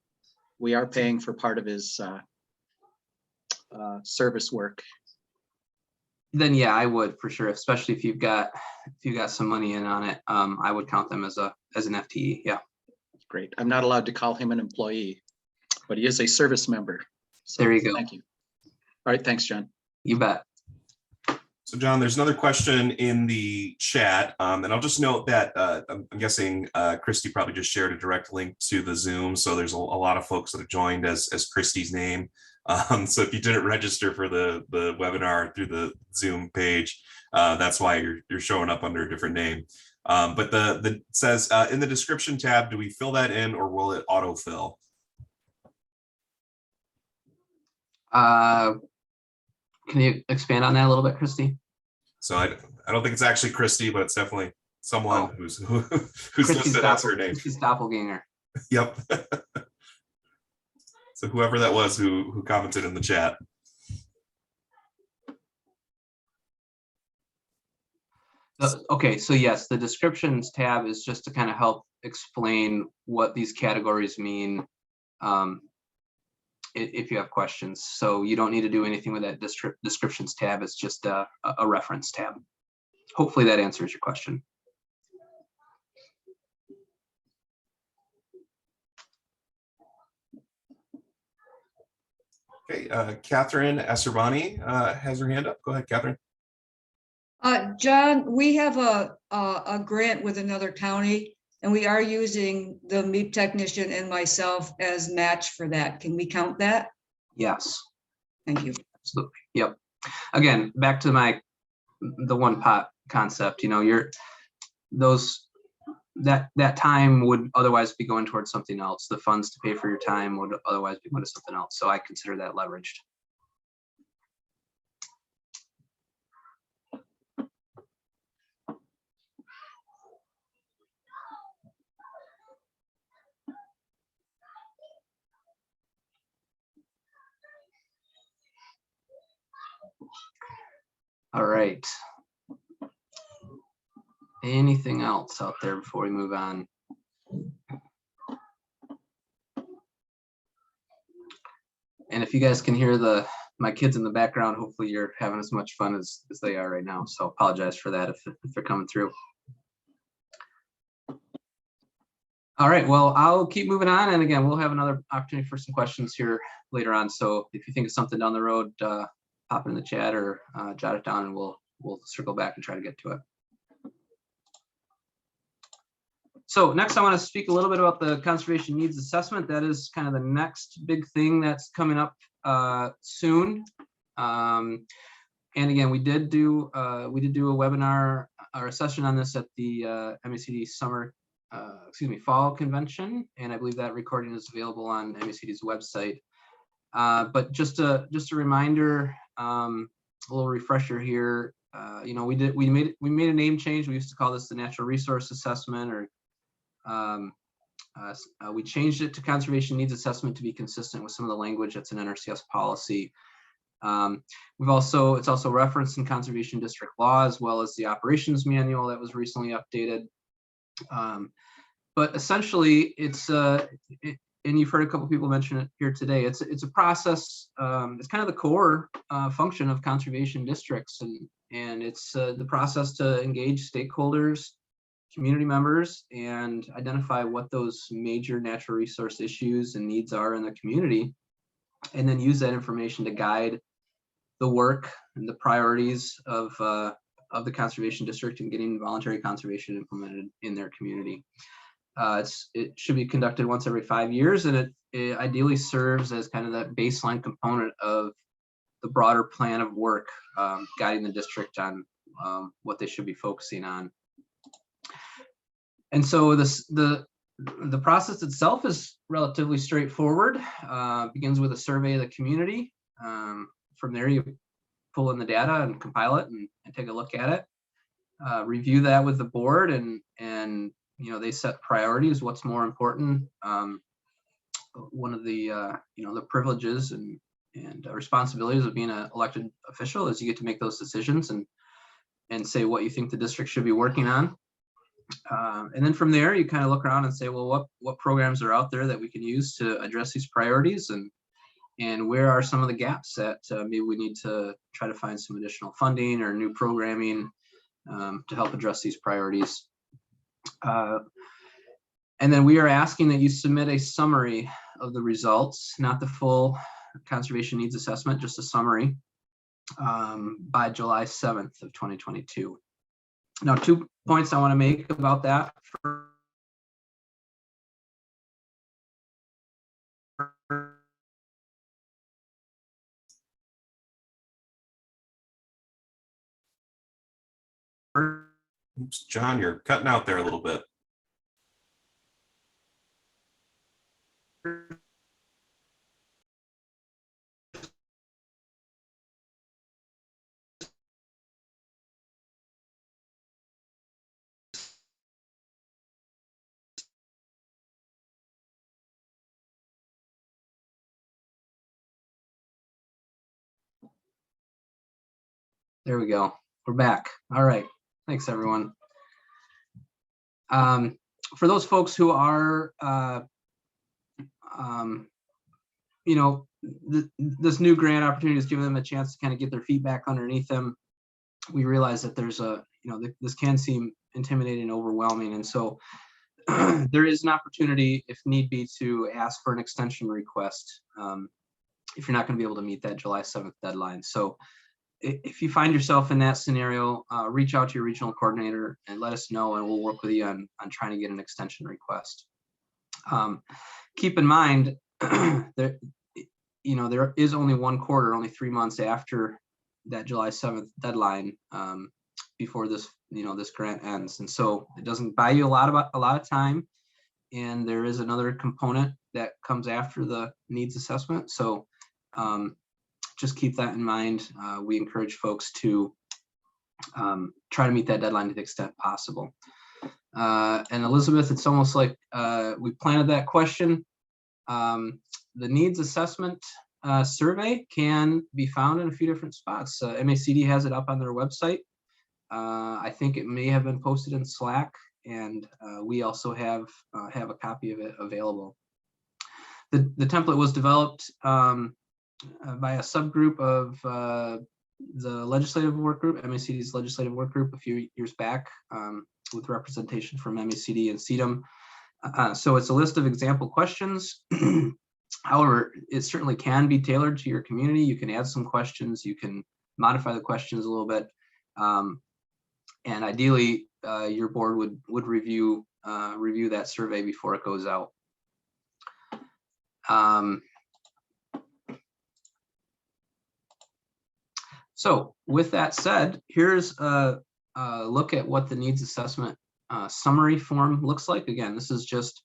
We are paying for part of his service work. Then yeah, I would for sure, especially if you've got some money in on it. I would count them as an FTE. Yeah. Great. I'm not allowed to call him an employee, but he is a service member. So There you go. thank you. All right, thanks, John. You bet. So John, there's another question in the chat, and I'll just note that I'm guessing Christy probably just shared a direct link to the Zoom. So there's a lot of folks that have joined as Christy's name. So if you didn't register for the webinar through the Zoom page, that's why you're showing up under a different name. But it says in the description tab, do we fill that in or will it autofill? Can you expand on that a little bit, Christy? So I don't think it's actually Christy, but it's definitely someone who's listed as her name. Christy's doppelganger. Yep. So whoever that was who commented in the chat. Okay, so yes, the descriptions tab is just to kind of help explain what these categories mean if you have questions. So you don't need to do anything with that descriptions tab. It's just a reference tab. Hopefully that answers your question. Okay, Catherine Asserbani has her hand up. Go ahead, Catherine. John, we have a grant with another county, and we are using the meat technician and myself as match for that. Can we count that? Yes. Thank you. Absolutely. Yep. Again, back to the one pot concept. You know, that time would otherwise be going towards something else. The funds to pay for your time would otherwise be going to something else. So I consider that leveraged. All right. Anything else out there before we move on? And if you guys can hear my kids in the background, hopefully you're having as much fun as they are right now. So apologize for that if they're coming through. All right, well, I'll keep moving on. And again, we'll have another opportunity for some questions here later on. So if you think of something down the road, pop it in the chat or jot it down and we'll circle back and try to get to it. So next I want to speak a little bit about the conservation needs assessment. That is kind of the next big thing that's coming up soon. And again, we did do a webinar or a session on this at the MACD fall convention, and I believe that recording is available on MACD's website. But just a reminder, a little refresher here. You know, we made a name change. We used to call this the natural resource assessment, or we changed it to conservation needs assessment to be consistent with some of the language that's in NRCS policy. It's also referenced in conservation district law, as well as the operations manual that was recently updated. But essentially, it's and you've heard a couple people mention it here today. It's a process. It's kind of the core function of conservation districts, and it's the process to engage stakeholders, community members, and identify what those major natural resource issues and needs are in the community, and then use that information to guide the work and the priorities of the conservation district and getting voluntary conservation implemented in their community. It should be conducted once every 5 years, and it ideally serves as kind of that baseline component of the broader plan of work, guiding the district on what they should be focusing on. And so the process itself is relatively straightforward. Begins with a survey of the community. From there, you pull in the data and compile it and take a look at it. Review that with the board, and you know, they set priorities. What's more important? One of the the privileges and responsibilities of being an elected official is you get to make those decisions and say what you think the district should be working on. And then from there, you kind of look around and say, well, what programs are out there that we can use to address these priorities, and and where are some of the gaps that maybe we need to try to find some additional funding or new programming to help address these priorities. And then we are asking that you submit a summary of the results, not the full conservation needs assessment, just a summary, by July 7th of 2022. Now, 2 points I want to make about that. Oops, John, you're cutting out there a little bit. There we go. We're back. All right. Thanks, everyone. For those folks who are, this new grant opportunity is giving them a chance to kind of get their feet back underneath them. We realize that there's this can seem intimidating and overwhelming. And so there is an opportunity, if need be, to ask for an extension request if you're not going to be able to meet that July 7th deadline. So if you find yourself in that scenario, reach out to your regional coordinator and let us know, and we'll work with you on trying to get an extension request. Keep in mind that there is only one quarter, only 3 months after that July 7th deadline before this this grant ends, and so it doesn't buy you a lot of time. And there is another component that comes after the needs assessment. So just keep that in mind. We encourage folks to try to meet that deadline to the extent possible. And Elizabeth, it's almost like we planted that question. The needs assessment survey can be found in a few different spots. MACD has it up on their website. I think it may have been posted in Slack, and we also have a copy of it available. The template was developed by a subgroup of the legislative work group, MACD's legislative work group, a few years back, with representation from MACD and CEDM. So it's a list of example questions. However, it certainly can be tailored to your community. You can add some questions, you can modify the questions a little bit, and ideally, your board would review that survey before it goes out. So with that said, here's a look at what the needs assessment summary form looks like. Again, this is just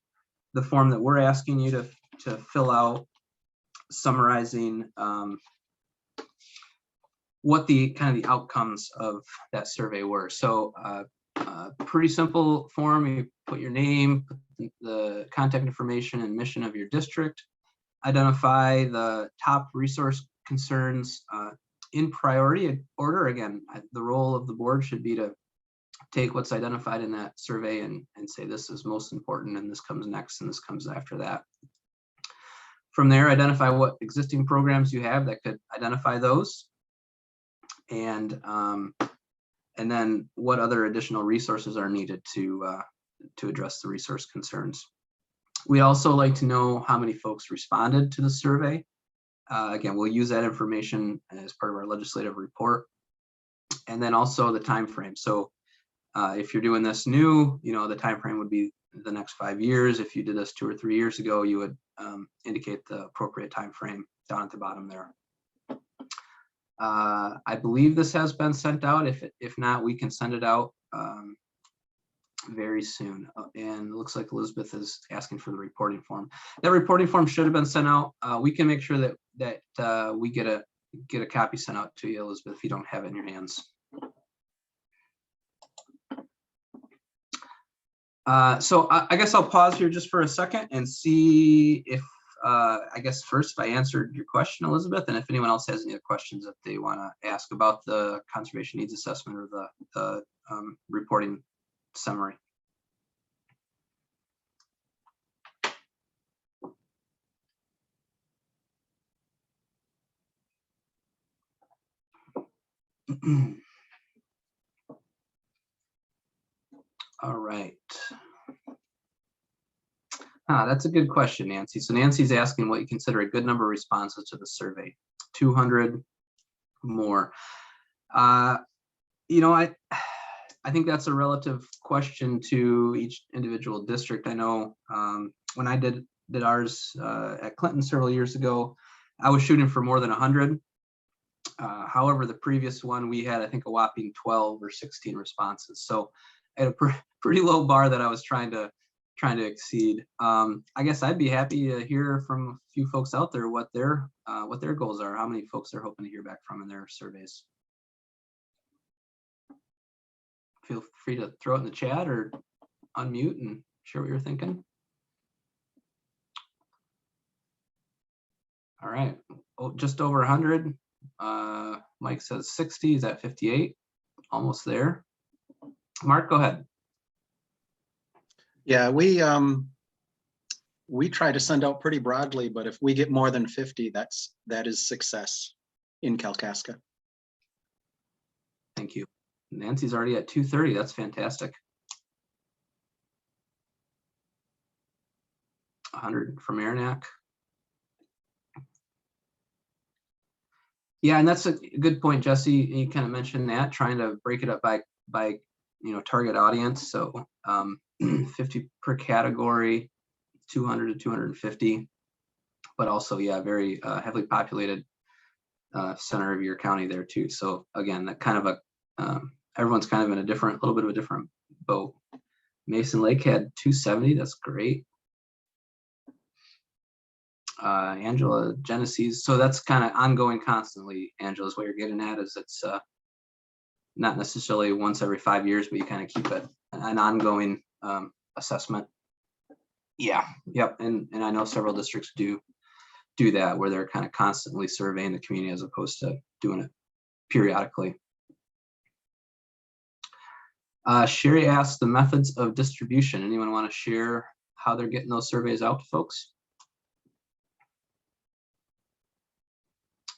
the form that we're asking you to fill out, summarizing what the outcomes of that survey were. So pretty simple form. You put your name, put the contact information and mission of your district, identify the top resource concerns in priority order. Again, the role of the board should be to take what's identified in that survey and say this is most important, and this comes next, and this comes after that. From there, identify what existing programs you have that could identify those, and then what other additional resources are needed to address the resource concerns. We'd also like to know how many folks responded to the survey. Again, we'll use that information as part of our legislative report, and then also the time frame. So if you're doing this new, the time frame would be the next 5 years. If you did this 2 or 3 years ago, you would indicate the appropriate time frame down at the bottom there. I believe this has been sent out. If not, we can send it out very soon. And it looks like Elizabeth is asking for the reporting form. That reporting form should have been sent out. We can make sure that we get a copy sent out to you, Elizabeth, if you don't have it in your hands. So I guess I'll pause here just for a second and see if I guess first I answered your question, Elizabeth, and if anyone else has any other questions that they want to ask about the conservation needs assessment or the reporting summary. All right. That's a good question, Nancy. So Nancy's asking what you consider a good number of responses to the survey. 200 more. You know, I think that's a relative question to each individual district. I know when I did ours at Clinton several years ago, I was shooting for more than 100. However, the previous one, we had, I think, a whopping 12 or 16 responses. So at a pretty low bar that I was trying to exceed. I guess I'd be happy to hear from a few folks out there what their goals are, how many folks they're hoping to hear back from in their surveys. Feel free to throw it in the chat or unmute and share what you're thinking. All right, just over 100. Mike says 60, is at 58, almost there. Mark, go ahead. Yeah, we try to send out pretty broadly, but if we get more than 50, that is success in Kalkaska. Thank you. Nancy's already at 230. That's fantastic. 100 from Aranac. Yeah, and that's a good point, Jesse. You kind of mentioned that, trying to break it up by target audience. So 50 per category, 200 to 250, but also, yeah, very heavily populated center of your county there too. So again, that kind of everyone's kind of in a little bit of a different boat. Mason Lake had 270. That's great. Angela, Genesis. So that's kind of ongoing constantly. Angela, is what you're getting at, is it's not necessarily once every 5 years, but you kind of keep it an ongoing assessment. Yeah, yep. And I know several districts do that, where they're kind of constantly surveying the community as opposed to doing it periodically. Sherry asked the methods of distribution. Anyone want to share how they're getting those surveys out to folks?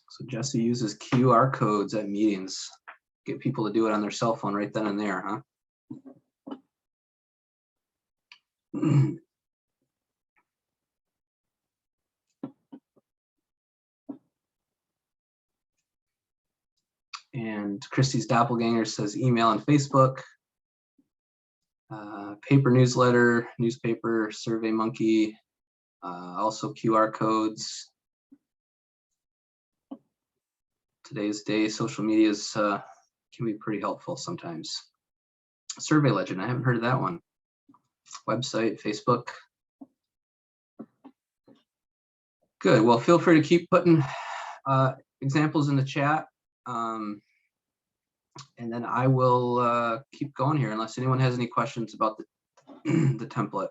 So Jesse uses QR codes at meetings. Get people to do it on their cell phone right then and there, huh? And Christy's doppelganger says email and Facebook. Paper newsletter, newspaper, Survey Monkey, also QR codes. Today's day, social medias can be pretty helpful sometimes. Survey Legend, I haven't heard of that one. Website, Facebook. Good, well, feel free to keep putting examples in the chat. And then I will keep going here unless anyone has any questions about the template.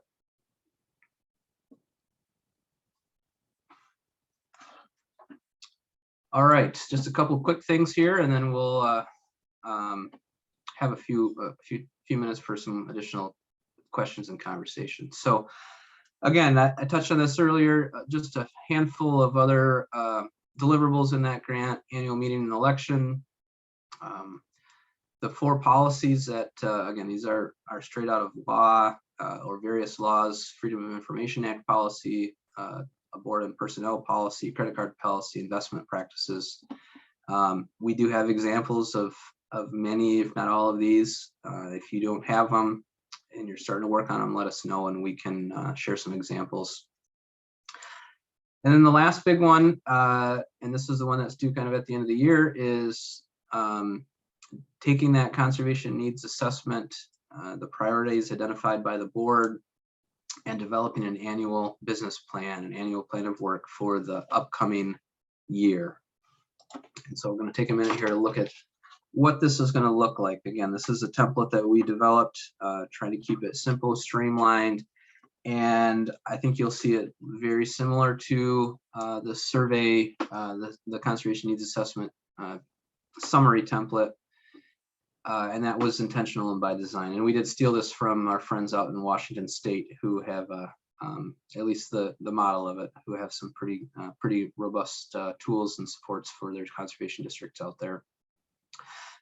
All right, just a couple of quick things here, and then we'll have a few minutes for some additional questions and conversations. So again, I touched on this earlier, just a handful of other deliverables in that grant: annual meeting and election. The 4 policies that, again, these are straight out of law or various laws: Freedom of Information Act policy, a board and personnel policy, credit card policy, investment practices. We do have examples of many, if not all of these. If you don't have them and you're starting to work on them, let us know and we can share some examples. And then the last big one, and this is the one that's due kind of at the end of the year, is taking that conservation needs assessment, the priorities identified by the board, and developing an annual business plan, an annual plan of work for the upcoming year. And so we're going to take a minute here to look at what this is going to look like. Again, this is a template that we developed, trying to keep it simple, streamlined, and I think you'll see it very similar to the survey, the conservation needs assessment summary template. And that was intentional and by design. And we did steal this from our friends out in Washington State, who have at least the model of it, who have some pretty robust tools and supports for their conservation districts out there.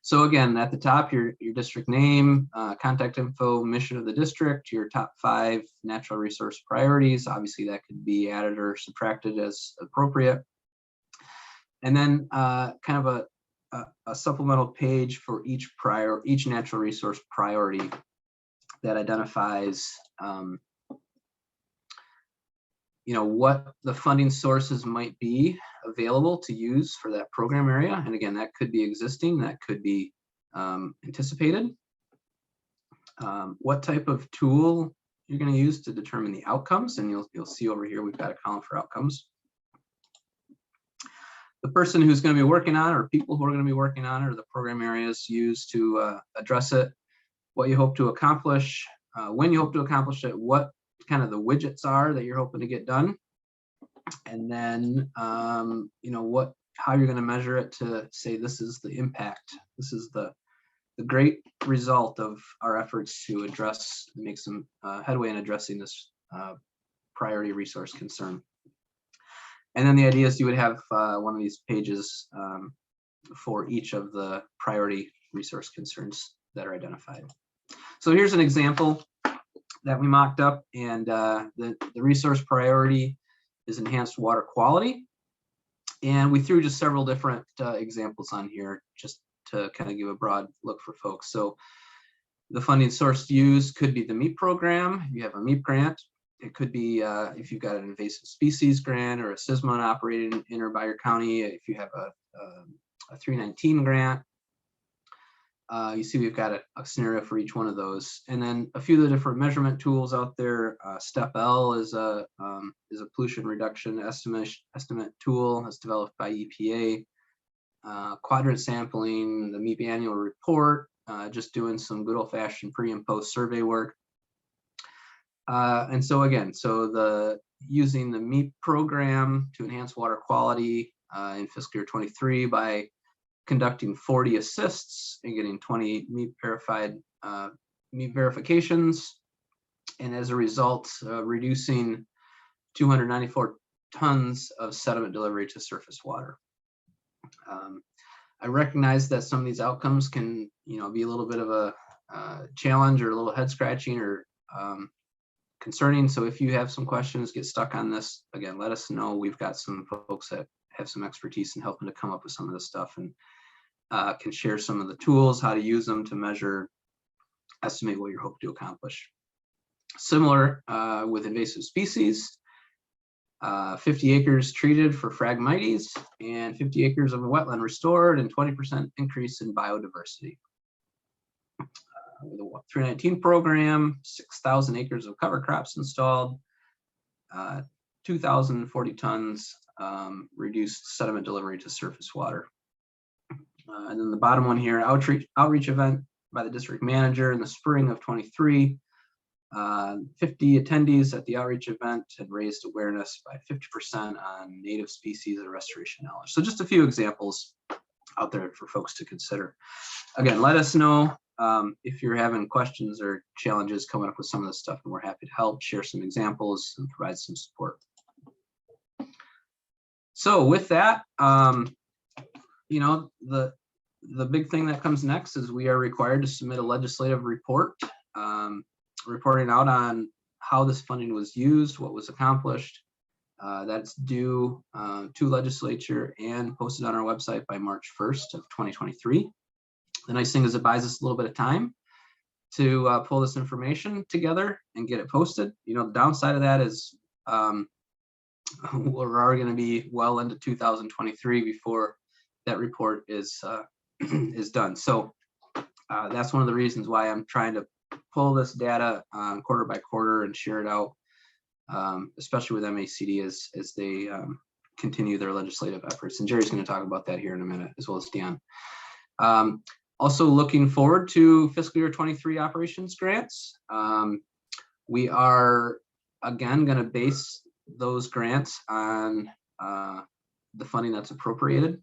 So again, at the top, your district name, contact info, mission of the district, your top 5 natural resource priorities. Obviously, that could be added or subtracted as appropriate. And then kind of a supplemental page for each natural resource priority that identifies what the funding sources might be available to use for that program area. And again, that could be existing, that could be anticipated. What type of tool you're going to use to determine the outcomes, and you'll see over here we've got a column for outcomes. The person who's going to be working on, or people who are going to be working on, or the program areas used to address it, what you hope to accomplish, when you hope to accomplish it, what kind of the widgets are that you're hoping to get done, and then how you're going to measure it to say this is the impact, this is the great result of our efforts to make some headway in addressing this priority resource concern. And then the idea is you would have one of these pages for each of the priority resource concerns that are identified. So here's an example that we mocked up, and the resource priority is enhanced water quality. And we threw just several different examples on here just to kind of give a broad look for folks. So the funding source used could be the MEAP program. If you have a MEAP grant, it could be if you've got an invasive species grant or a SISMA operated in or by your county. If you have a 319 grant, you see we've got a scenario for each one of those. And then a few of the different measurement tools out there. Step L is a pollution reduction estimate tool that's developed by EPA. Quadrant sampling, the MEAP annual report, just doing some good old-fashioned pre and post survey work. And so again, using the MEAP program to enhance water quality in fiscal year 23 by conducting 40 assists and getting 20 MEAP verified MEAP verifications, and as a result, reducing 294 tons of sediment delivery to surface water. I recognize that some of these outcomes can, be a little bit of a challenge or a little head scratching or concerning. So if you have some questions, get stuck on this, again, let us know. We've got some folks that have some expertise in helping to come up with some of this stuff, and can share some of the tools, how to use them to measure, estimate what you're hoping to accomplish. Similar with invasive species, 50 acres treated for Phragmites and 50 acres of wetland restored and 20% increase in biodiversity. With the 319 program, 6,000 acres of cover crops installed, 2,040 tons reduced sediment delivery to surface water. And then the bottom one here, outreach event by the district manager in the spring of 23. 50 attendees at the outreach event had raised awareness by 50% on native species and restoration knowledge. So just a few examples out there for folks to consider. Again, let us know if you're having questions or challenges coming up with some of this stuff, and we're happy to help, share some examples, and provide some support. So with that, the big thing that comes next is we are required to submit a legislative report reporting out on how this funding was used, what was accomplished. That's due to legislature and posted on our website by March 1st of 2023. The nice thing is it buys us a little bit of time to pull this information together and get it posted. The downside of that is we're already going to be well into 2023 before that report is done. So that's one of the reasons why I'm trying to pull this data quarter by quarter and share it out, especially with MACD as they continue their legislative efforts. And Jerry's going to talk about that here in a minute, as well as Dan. Also looking forward to fiscal year 23 operations grants. We are, again, going to base those grants on the funding that's appropriated.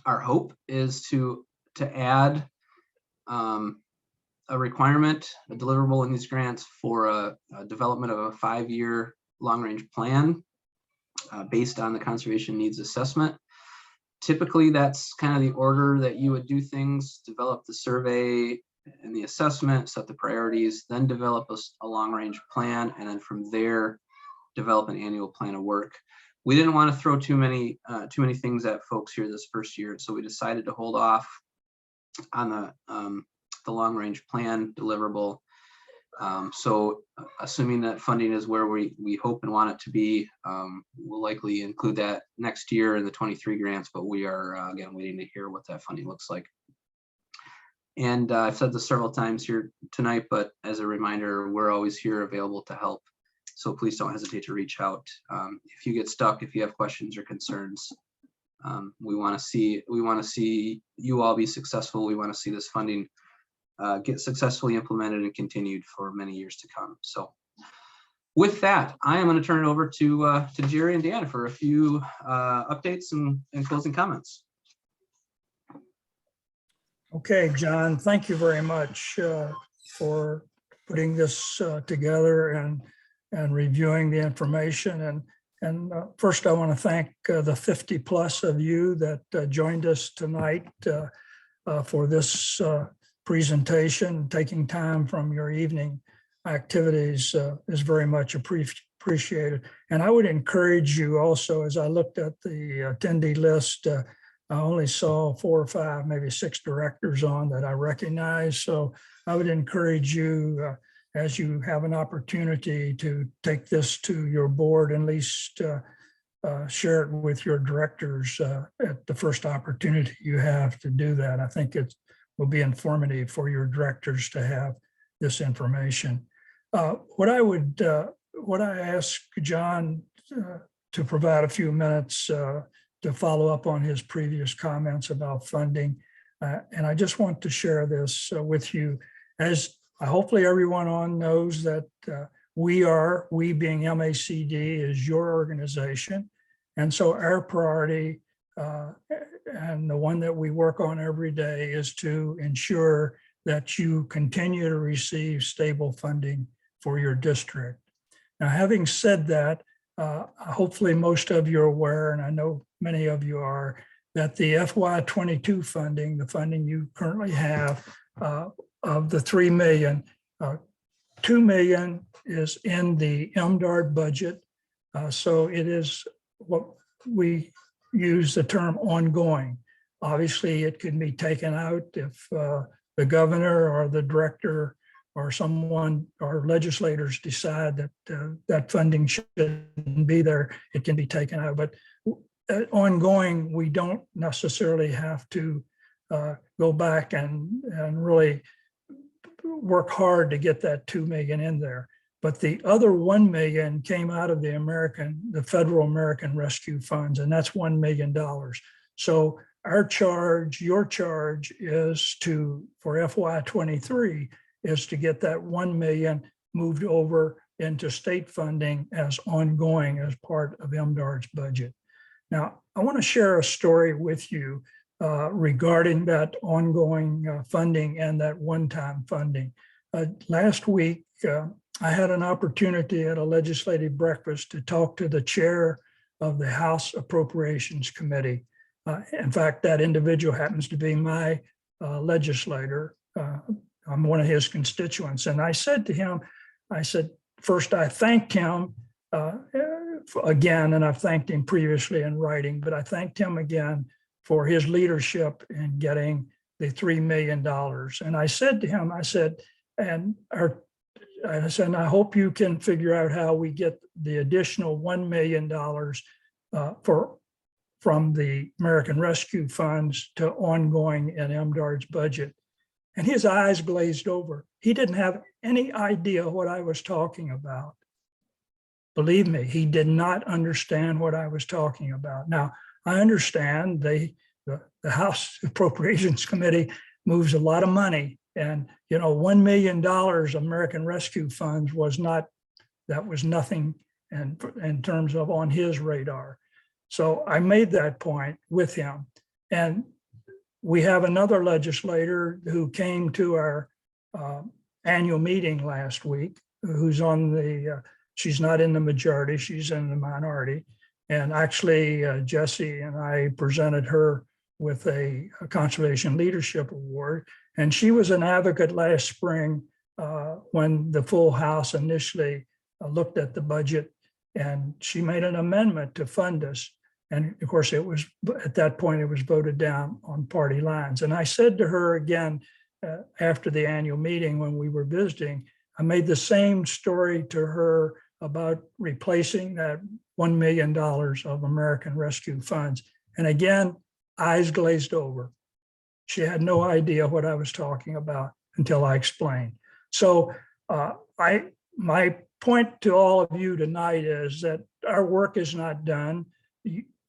Our hope is to add a requirement, a deliverable in these grants for a development of a 5-year long-range plan based on the conservation needs assessment. Typically, that's kind of the order that you would do things: develop the survey and the assessment, set the priorities, then develop a long-range plan, and then from there, develop an annual plan of work. We didn't want to throw too many things at folks here this first year, so we decided to hold off on the long-range plan deliverable. So assuming that funding is where we hope and want it to be, we'll likely include that next year in the 23 grants, but we are again waiting to hear what that funding looks like. And I've said this several times here tonight, but as a reminder, we're always here available to help. So please don't hesitate to reach out. If you get stuck, if you have questions or concerns, we want to see you all be successful. We want to see this funding get successfully implemented and continued for many years to come. So with that, I am going to turn it over to Jerry and Dan for a few updates and closing comments. Okay, John, thank you very much for putting this together and reviewing the information. And first, I want to thank the 50 plus of you that joined us tonight for this presentation. Taking time from your evening activities is very much appreciated. And I would encourage you also, as I looked at the attendee list, I only saw 4 or 5, maybe 6 directors on that I recognize. So I would encourage you, as you have an opportunity to take this to your board, at least share it with your directors at the first opportunity you have to do that. I think it will be informative for your directors to have this information. What I ask John to provide a few minutes to follow up on his previous comments about funding. And I just want to share this with you, as hopefully everyone on knows that we being MACD is your organization. And so our priority and the one that we work on every day is to ensure that you continue to receive stable funding for your district. Now, having said that, hopefully most of you are aware, and I know many of you are, that the FY22 funding, the funding you currently have of the 3 million, 2 million is in the MDARD budget. So it is what we use the term ongoing. Obviously, it can be taken out if the governor or the director or someone or legislators decide that that funding shouldn't be there, it can be taken out. But ongoing, we don't necessarily have to go back and really work hard to get that 2 million in there. But the other 1 million came out of the federal American Rescue Funds, and that's $1 million. So our charge, your charge is for FY23, is to get that 1 million moved over into state funding as ongoing as part of MDARD's budget. Now, I want to share a story with you regarding that ongoing funding and that one-time funding. Last week, I had an opportunity at a legislative breakfast to talk to the chair of the House Appropriations Committee. In fact, that individual happens to be my legislator. I'm one of his constituents. And I said to him, first I thanked him again, and I've thanked him previously in writing, but I thanked him again for his leadership in getting the $3 million. And I said to him, I said, I hope you can figure out how we get the additional $1 million from the American Rescue Funds to ongoing in MDARD's budget. And his eyes glazed over. He didn't have any idea what I was talking about. Believe me, he did not understand what I was talking about. Now, I understand the House Appropriations Committee moves a lot of money, and $1 million American Rescue Funds was nothing in terms of on his radar. So I made that point with him. And we have another legislator who came to our annual meeting last week, who's on she's not in the majority, she's in the minority. And actually, Jesse and I presented her with a Conservation Leadership Award. And she was an advocate last spring when the full House initially looked at the budget, and she made an amendment to fund us. And of course, it was at that point, it was voted down on party lines. And I said to her again, after the annual meeting when we were visiting, I made the same story to her about replacing that $1 million of American Rescue Funds. And again, eyes glazed over. She had no idea what I was talking about until I explained. So my point to all of you tonight is that our work is not done.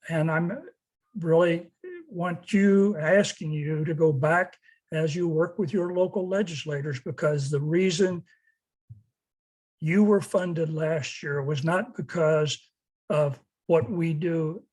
And I'm really asking you to go back as you work with your local legislators, because the reason you were funded last year was not because of what we do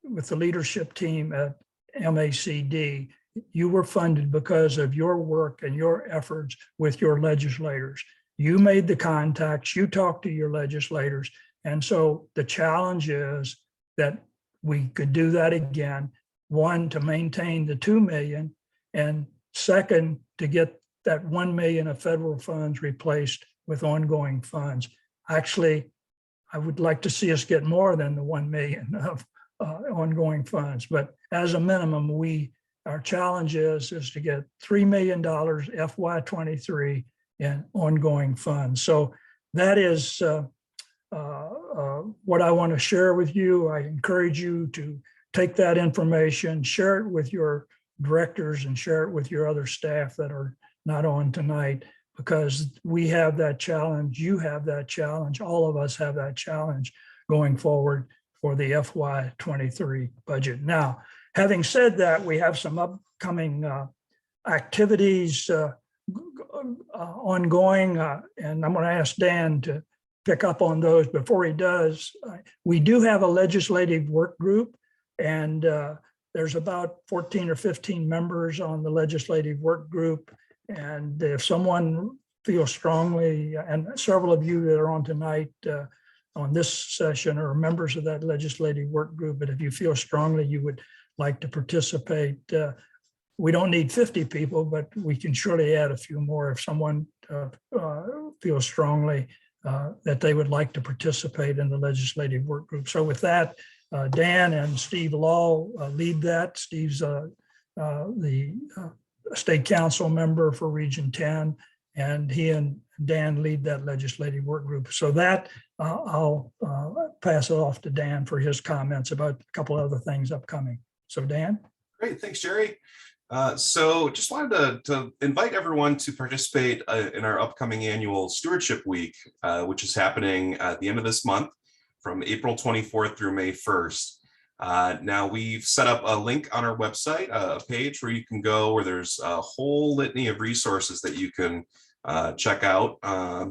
with the leadership team at MACD. You were funded because of your work and your efforts with your legislators. You made the contacts, you talked to your legislators. And so the challenge is that we could do that again. One, to maintain the 2 million, and second, to get that 1 million of federal funds replaced with ongoing funds. Actually, I would like to see us get more than the 1 million of ongoing funds, but as a minimum, our challenge is to get $3 million FY23 in ongoing funds. So that is what I want to share with you. I encourage you to take that information, share it with your directors, and share it with your other staff that are not on tonight, because we have that challenge, you have that challenge, all of us have that challenge going forward for the FY23 budget. Now, having said that, we have some upcoming activities ongoing, and I'm going to ask Dan to pick up on those. Before he does, we do have a legislative work group, and there's about 14 or 15 members on the legislative work group. And if someone feels strongly, and several of you that are on tonight on this session are members of that legislative work group, but if you feel strongly you would like to participate, we don't need 50 people, but we can surely add a few more if someone feels strongly that they would like to participate in the legislative work group. So with that, Dan and Steve Law lead that. Steve's the state council member for Region 10, and he and Dan lead that legislative work group. So that I'll pass it off to Dan for his comments about a couple other things upcoming. So Dan. Great, thanks, Jerry. So just wanted to invite everyone to participate in our upcoming annual Stewardship Week, which is happening at the end of this month from April 24th through May 1st. Now we've set up a link on our website, a page where you can go, where there's a whole litany of resources that you can check out.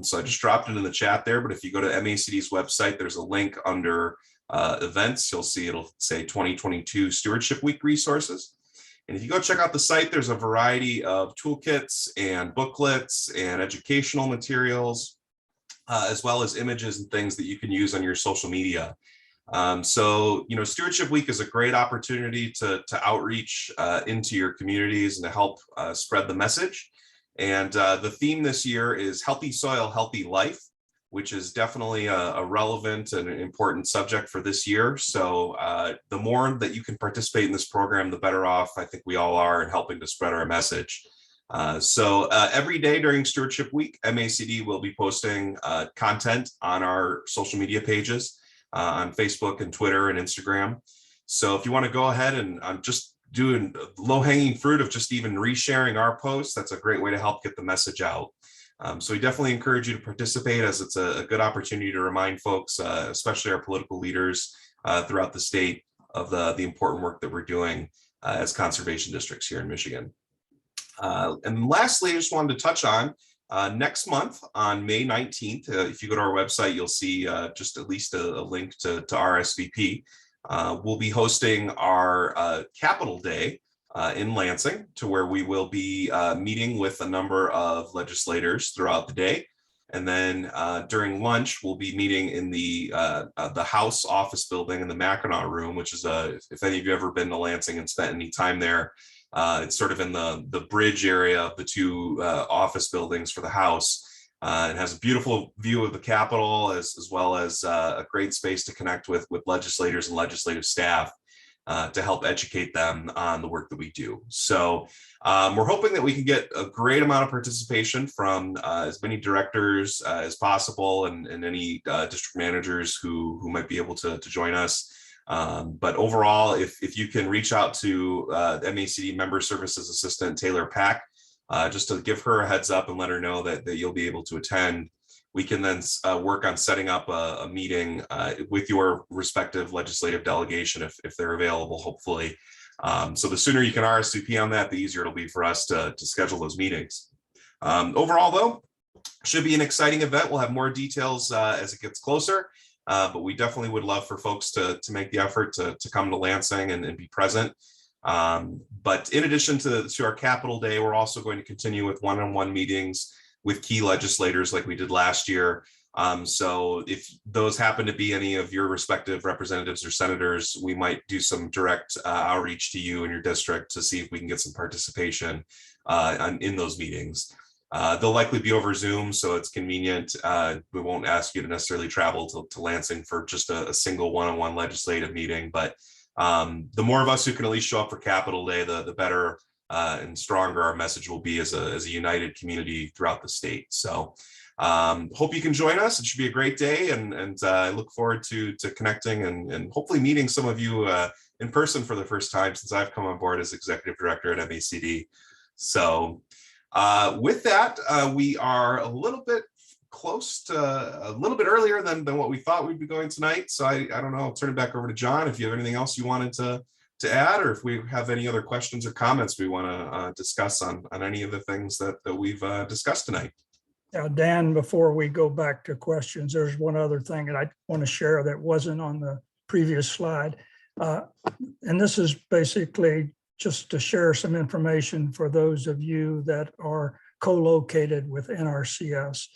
So I just dropped it in the chat there, but if you go to MACD's website, there's a link under events. You'll see it'll say 2022 Stewardship Week resources. And if you go check out the site, there's a variety of toolkits and booklets and educational materials, as well as images and things that you can use on your social media. So, Stewardship Week is a great opportunity to outreach into your communities and to help spread the message. And the theme this year is Healthy Soil, Healthy Life, which is definitely a relevant and an important subject for this year. So the more that you can participate in this program, the better off I think we all are in helping to spread our message. So every day during Stewardship Week, MACD will be posting content on our social media pages on Facebook and Twitter and Instagram. So if you want to go ahead and just doing low-hanging fruit of just even resharing our posts, that's a great way to help get the message out. So we definitely encourage you to participate, as it's a good opportunity to remind folks, especially our political leaders throughout the state, of the important work that we're doing as conservation districts here in Michigan. And lastly, I just wanted to touch on next month on May 19th, if you go to our website, you'll see just at least a link to RSVP. We'll be hosting our Capitol Day in Lansing, to where we will be meeting with a number of legislators throughout the day. And then during lunch, we'll be meeting in the House office building in the Mackinac room, which is if any of you ever been to Lansing and spent any time there, it's sort of in the bridge area of the two office buildings for the House. It has a beautiful view of the Capitol, as well as a great space to connect with legislators and legislative staff to help educate them on the work that we do. So we're hoping that we can get a great amount of participation from as many directors as possible, and any district managers who might be able to join us. But overall, if you can reach out to MACD Member Services Assistant Taylor Pack, just to give her a heads up and let her know that you'll be able to attend, we can then work on setting up a meeting with your respective legislative delegation if they're available, hopefully. So the sooner you can RSVP on that, the easier it'll be for us to schedule those meetings. Overall, though, should be an exciting event. We'll have more details as it gets closer, but we definitely would love for folks to make the effort to come to Lansing and be present. But in addition to our Capitol Day, we're also going to continue with one-on-one meetings with key legislators like we did last year. So if those happen to be any of your respective representatives or senators, we might do some direct outreach to you and your district to see if we can get some participation in those meetings. They'll likely be over Zoom, so it's convenient. We won't ask you to necessarily travel to Lansing for just a single one-on-one legislative meeting, but the more of us who can at least show up for Capitol Day, the better and stronger our message will be as a united community throughout the state. So hope you can join us. It should be a great day, and I look forward to connecting and hopefully meeting some of you in person for the first time since I've come on board as executive director at MACD. So with that, we are a little bit close to a little bit earlier than what we thought we'd be going tonight. So I don't know, I'll turn it back over to John if you have anything else you wanted to add, or if we have any other questions or comments we want to discuss on any of the things that we've discussed tonight. Now, Dan, before we go back to questions, there's one other thing that I want to share that wasn't on the previous slide. And this is basically just to share some information for those of you that are co-located with NRCS.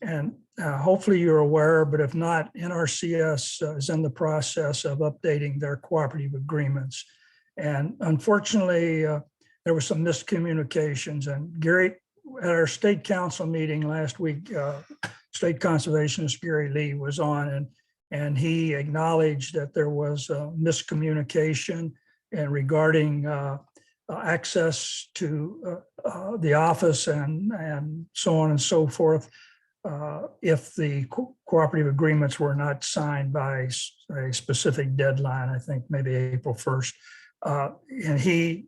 And hopefully you're aware, but if not, NRCS is in the process of updating their cooperative agreements. And unfortunately, there was some miscommunications. And Gary, at our state council meeting last week, State Conservationist Gary Lee was on, and he acknowledged that there was miscommunication and regarding access to the office and so on and so forth. If the cooperative agreements were not signed by a specific deadline, I think maybe April 1st. And he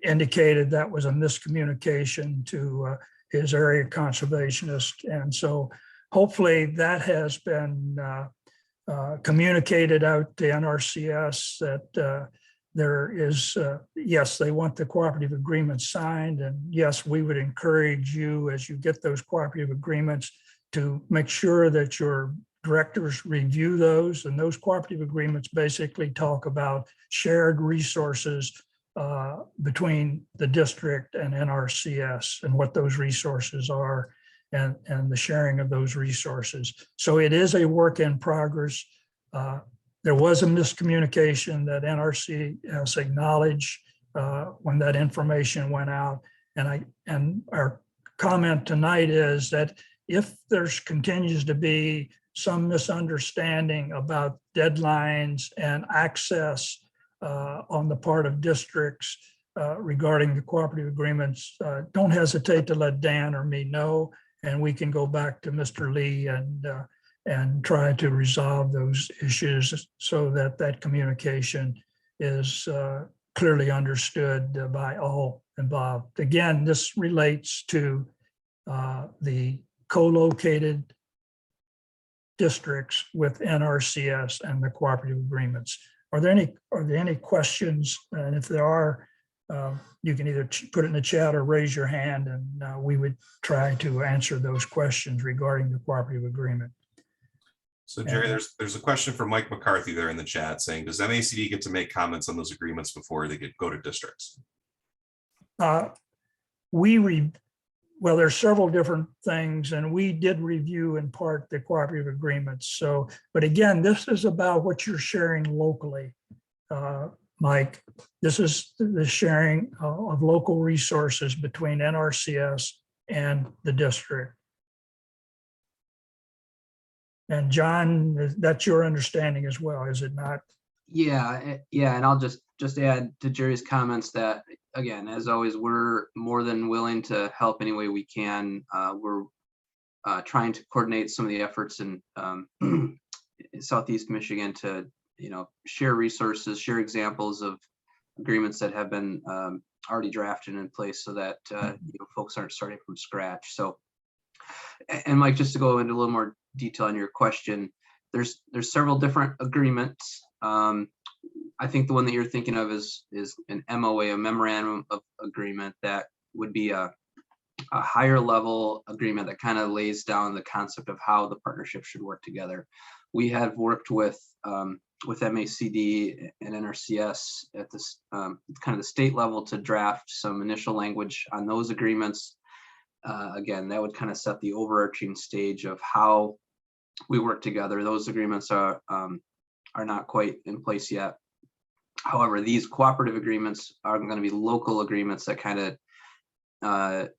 indicated that was a miscommunication to his area conservationist. And so hopefully that has been communicated out to NRCS that there is, yes, they want the cooperative agreements signed. And yes, we would encourage you as you get those cooperative agreements to make sure that your directors review those. And those cooperative agreements basically talk about shared resources between the district and NRCS and what those resources are and the sharing of those resources. So it is a work in progress. There was a miscommunication that NRCS acknowledged when that information went out. And our comment tonight is that if there's continues to be some misunderstanding about deadlines and access on the part of districts regarding the cooperative agreements, don't hesitate to let Dan or me know, and we can go back to Mr. Lee and try to resolve those issues so that that communication is clearly understood by all involved. Again, this relates to the co-located districts with NRCS and the cooperative agreements. Are there any questions? And if there are, you can either put it in the chat or raise your hand, and we would try to answer those questions regarding the cooperative agreement. So Jerry, there's a question from Mike McCarthy there in the chat saying, does MACD get to make comments on those agreements before they go to districts? well, there's several different things, and we did review in part the cooperative agreements. So, but again, this is about what you're sharing locally, Mike. This is the sharing of local resources between NRCS and the district. And John, that's your understanding as well, is it not? Yeah, and I'll just add to Jerry's comments that, again, as always, we're more than willing to help any way we can. We're trying to coordinate some of the efforts in Southeast Michigan to, share resources, share examples of agreements that have been already drafted in place, so that folks aren't starting from scratch. So, and Mike, just to go into a little more detail on your question, there's several different agreements. I think the one that you're thinking of is an MOA, a memorandum of agreement, that would be a higher level agreement that kind of lays down the concept of how the partnership should work together. We have worked with MACD and NRCS at this kind of the state level to draft some initial language on those agreements. Again, that would kind of set the overarching stage of how we work together. Those agreements are not quite in place yet. However, these cooperative agreements are going to be local agreements that kind of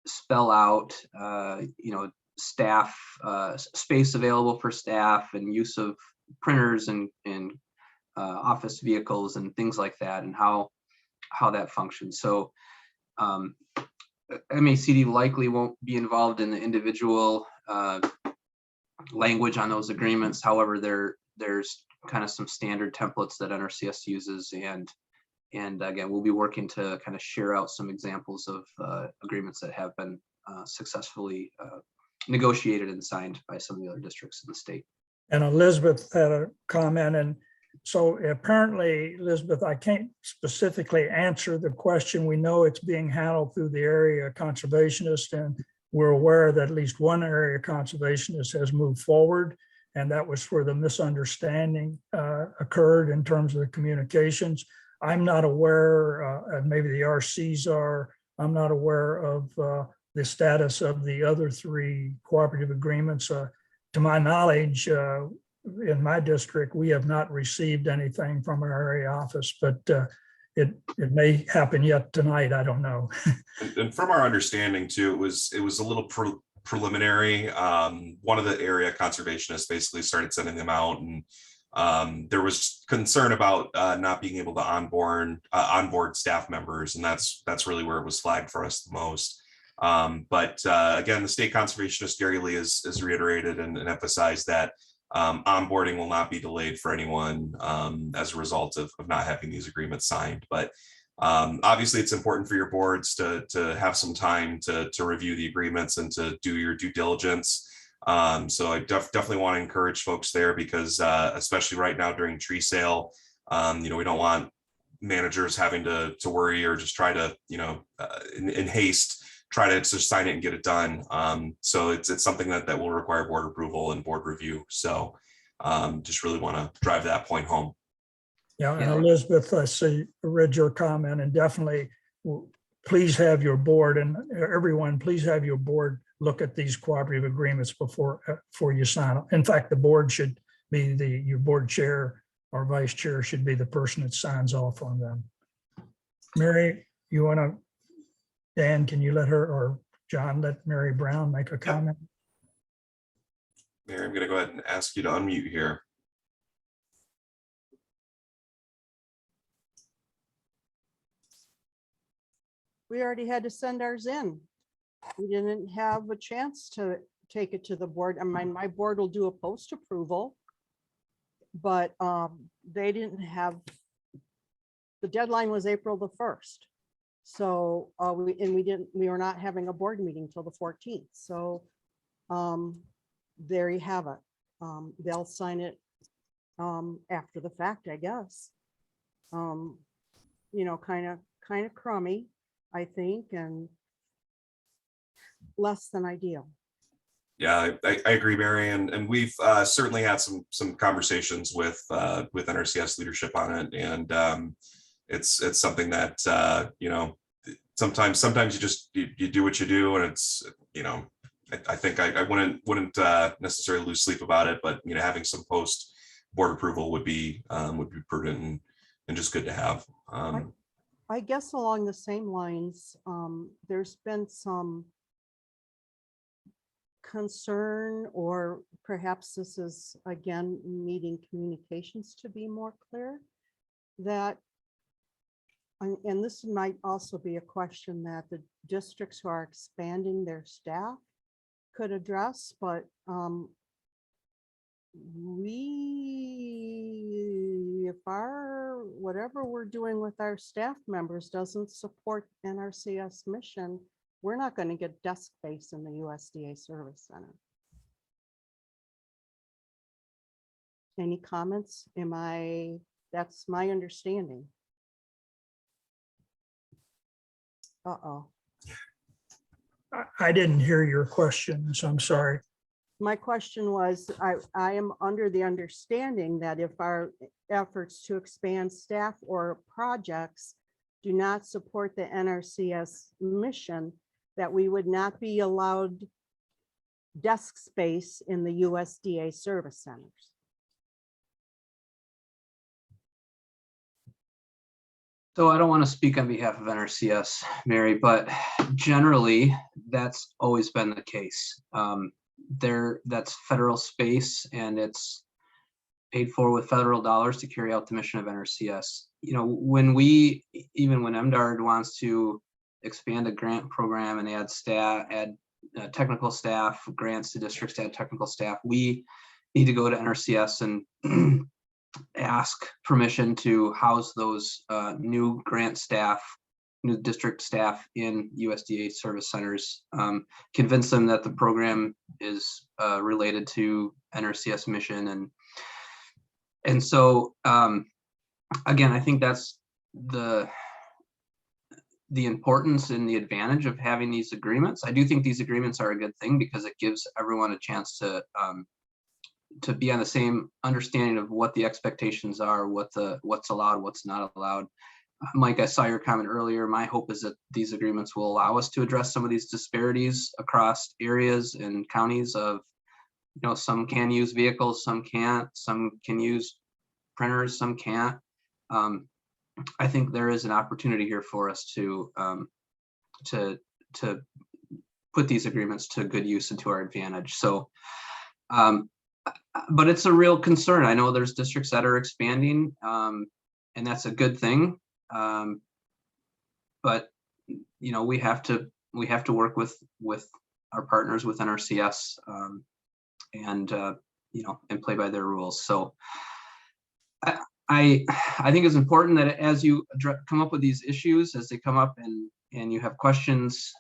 spell out, staff, space available for staff, and use of printers and office vehicles and things like that, and how that functions. So MACD likely won't be involved in the individual language on those agreements. However, there's kind of some standard templates that NRCS uses, and again, we'll be working to kind of share out some examples of agreements that have been successfully negotiated and signed by some of the other districts in the state. And Elizabeth had a comment, and so apparently, Elizabeth, I can't specifically answer the question. We know it's being handled through the area conservationist, and we're aware that at least one area conservationist has moved forward, and that was where the misunderstanding occurred in terms of the communications. I'm not aware, and maybe the RCs are, I'm not aware of the status of the other three cooperative agreements. To my knowledge, in my district, we have not received anything from our area office, but it may happen yet tonight. I don't know. And from our understanding too, it was a little preliminary. One of the area conservationists basically started sending them out, and there was concern about not being able to onboard staff members, and that's really where it was flagged for us the most. But again, the state conservationist Gary Lee has reiterated and emphasized that onboarding will not be delayed for anyone as a result of not having these agreements signed. But obviously, it's important for your boards to have some time to review the agreements and to do your due diligence. So I definitely want to encourage folks there, because especially right now during tree sale, we don't want managers having to worry or just try to, in haste, try to just sign it and get it done. So it's something that will require board approval and board review. So just really want to drive that point home. Yeah, and Elizabeth, I read your comment, and definitely please have your board, and everyone, please have your board look at these cooperative agreements before you sign them. In fact, the board should be your board chair or vice chair should be the person that signs off on them. Mary, you want to? Dan, can you let her, or John, let Mary Brown make a comment? Mary, I'm going to go ahead and ask you to unmute here. We already had to send ours in. We didn't have a chance to take it to the board. I mean, my board will do a post approval, but they didn't have, the deadline was April the 1st. So we were not having a board meeting till the 14th. So there you have it. They'll sign it after the fact, I guess. Kind of crummy, I think, and less than ideal. Yeah, I agree, Mary, and we've certainly had some conversations with NRCS leadership on it, and it's something that sometimes you just you do what you do, and it's, you know, I think I wouldn't necessarily lose sleep about it, but you know, having some post board approval would be prudent and just good to have. I guess along the same lines, there's been some concern, or perhaps this is again needing communications to be more clear, that, and this might also be a question that the districts who are expanding their staff could address, but if our, whatever we're doing with our staff members doesn't support NRCS mission, we're not going to get desk space in the USDA Service Center. Any comments? That's my understanding. Uh-oh. I didn't hear your question, so I'm sorry. My question was, I am under the understanding that if our efforts to expand staff or projects do not support the NRCS mission, that we would not be allowed desk space in the USDA service centers. So I don't want to speak on behalf of NRCS, Mary, but generally that's always been the case. That's federal space, and it's paid for with federal dollars to carry out the mission of NRCS. You know, even when MDARD wants to expand a grant program and add staff, technical staff, grants to districts to add technical staff, we need to go to NRCS and ask permission to house those new grant staff, new district staff in USDA service centers, convince them that the program is related to NRCS mission. And so, again, I think that's the importance and the advantage of having these agreements. I do think these agreements are a good thing because it gives everyone a chance to be on the same understanding of what the expectations are, what's allowed, what's not allowed. Mike, I saw your comment earlier. My hope is that these agreements will allow us to address some of these disparities across areas and counties of, you know, some can use vehicles, some can't, some can use printers, some can't. I think there is an opportunity here for us to put these agreements to good use and to our advantage. So, but it's a real concern. I know there's districts that are expanding, and that's a good thing. But you know, we have to work with our partners with NRCS, and you know, and play by their rules. So I think it's important that as you come up with these issues, as they come up and you have questions,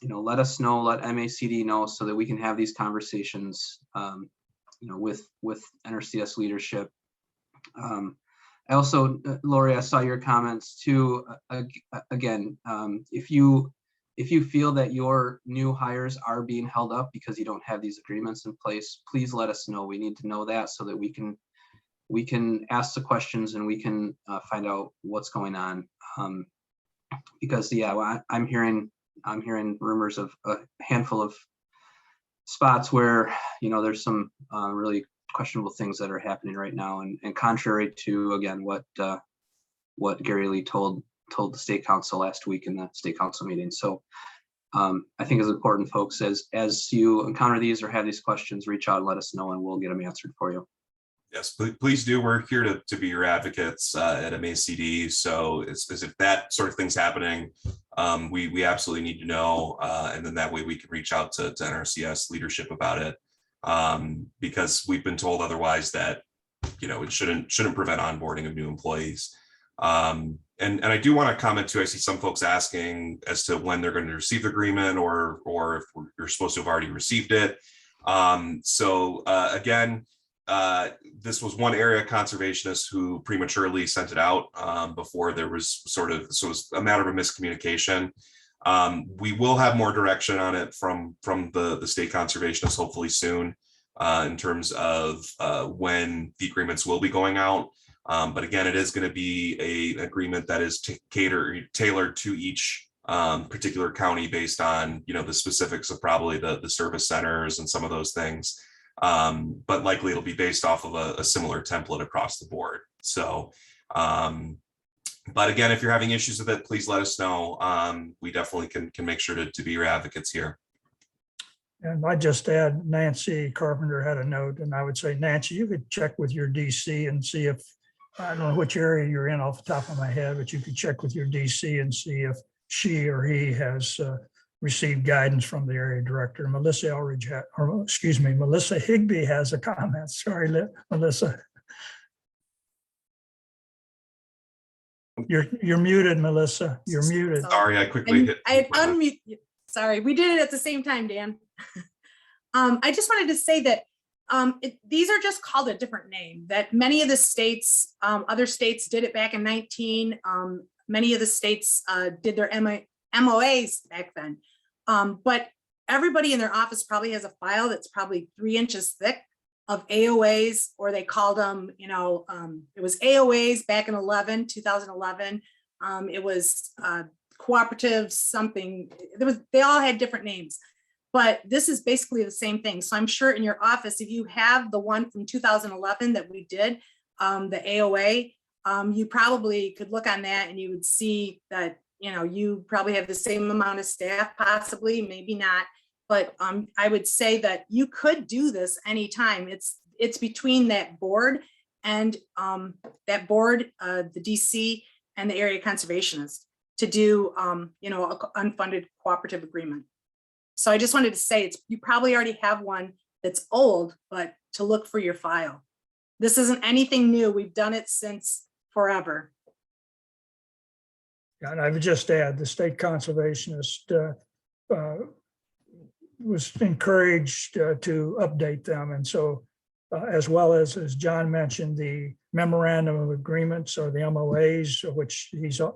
you know, let us know, let MACD know, so that we can have these conversations, you know, with NRCS leadership. I also, Lori, I saw your comments too. Again, if you feel that your new hires are being held up because you don't have these agreements in place, please let us know. We need to know that so that we can ask the questions and we can find out what's going on. Because yeah, I'm hearing rumors of a handful of spots where, you know, there's some really questionable things that are happening right now, and contrary to, again, what Gary Lee told the state council last week in the state council meeting. So I think it's important, folks, as you encounter these or have these questions, reach out and let us know, and we'll get them answered for you. Yes, please do. We're here to be your advocates at MACD. So it's, as if that sort of thing's happening, we absolutely need to know, and then that way we can reach out to NRCS leadership about it, because we've been told otherwise that, you know, it shouldn't prevent onboarding of new employees. And I do want to comment too. I see some folks asking as to when they're going to receive the agreement, or if you're supposed to have already received it. Again, this was one area conservationist who prematurely sent it out before there was so it was a matter of a miscommunication. We will have more direction on it from the state conservationists hopefully soon, in terms of when the agreements will be going out. But again, it is going to be an agreement that is tailored to each particular county based on, the specifics of probably the service centers and some of those things. But likely it'll be based off of a similar template across the board. So, but again, if you're having issues with it, please let us know. We definitely can make sure to be your advocates here. And I just add Nancy Carpenter had a note, and I would say, Nancy, you could check with your DC and see if, I don't know which area you're in off the top of my head, but you could check with your DC and see if she or he has received guidance from the area director. Melissa Elridge, Melissa Higbee has a comment. Sorry, Melissa. You're muted, Melissa. You're muted. Sorry, I quickly hit. I unmute. Sorry, we did it at the same time, Dan. I just wanted to say that these are just called a different name, that many of the states, other states did it back in 19. Many of the states did their MOAs back then. But everybody in their office probably has a file that's probably 3 inches thick of AOAs, or they called them, it was AOAs back in 2011. It was cooperative something. They all had different names, but this is basically the same thing. So I'm sure in your office, if you have the one from 2011 that we did, the AOA, you probably could look on that and you would see that, you probably have the same amount of staff, possibly, maybe not. But I would say that you could do this anytime. It's between that board and the DC and the area conservationist to do, an unfunded cooperative agreement. So I just wanted to say you probably already have one that's old, but to look for your file. This isn't anything new. We've done it since forever. And I would just add, the state conservationist was encouraged to update them. And so as well as John mentioned, the memorandum of agreements or the MOAs, which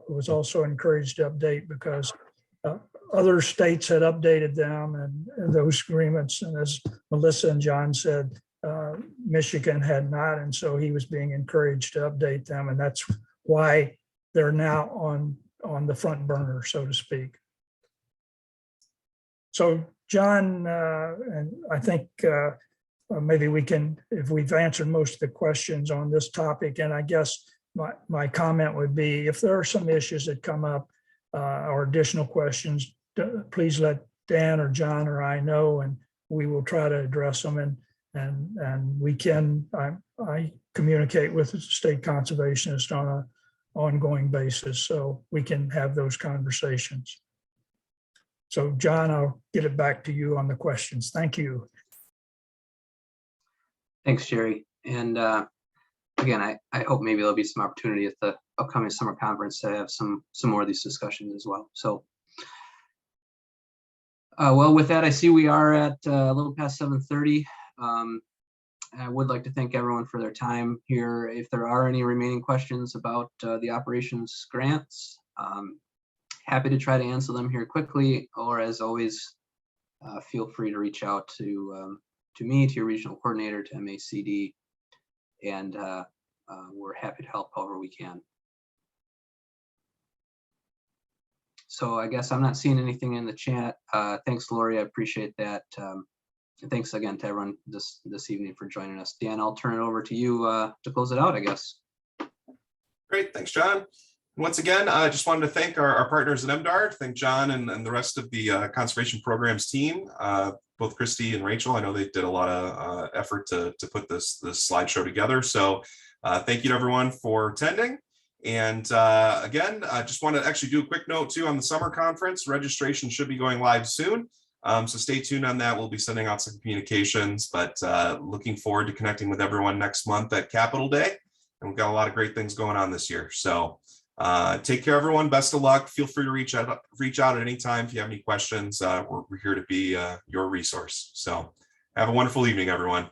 was also encouraged to update because other states had updated them and those agreements. And as Melissa and John said, Michigan had not. And so he was being encouraged to update them. And that's why they're now on the front burner, so to speak. So John, and I think maybe we can, if we've answered most of the questions on this topic, and I guess my comment would be, if there are some issues that come up or additional questions, please let Dan or John or I know, and we will try to address them. And we can, I communicate with the state conservationist on an ongoing basis, so we can have those conversations. So John, I'll get it back to you on the questions. Thank you. Thanks, Jerry. And again, I hope maybe there'll be some opportunity at the upcoming summer conference to have some more of these discussions as well. So, well, with that, I see we are at a little past 7:30. I would like to thank everyone for their time here. If there are any remaining questions about the operations grants, happy to try to answer them here quickly, or as always, feel free to reach out to me, to your regional coordinator, to MACD, and we're happy to help however we can. So I guess I'm not seeing anything in the chat. Thanks, Lori, I appreciate that. And thanks again to everyone this evening for joining us. Dan, I'll turn it over to you to close it out, I guess. Great, thanks, John. Once again, I just wanted to thank our partners at MDARD, thank John and the rest of the conservation programs team, both Christy and Rachel. I know they did a lot of effort to put this slideshow together. So thank you to everyone for attending. And again, I just want to actually do a quick note too on the summer conference. Registration should be going live soon. So stay tuned on that. We'll be sending out some communications, but looking forward to connecting with everyone next month at Capitol Day. And we've got a lot of great things going on this year. So take care, everyone. Best of luck. Feel free to reach out at any time if you have any questions. We're here to be your resource. So have a wonderful evening, everyone.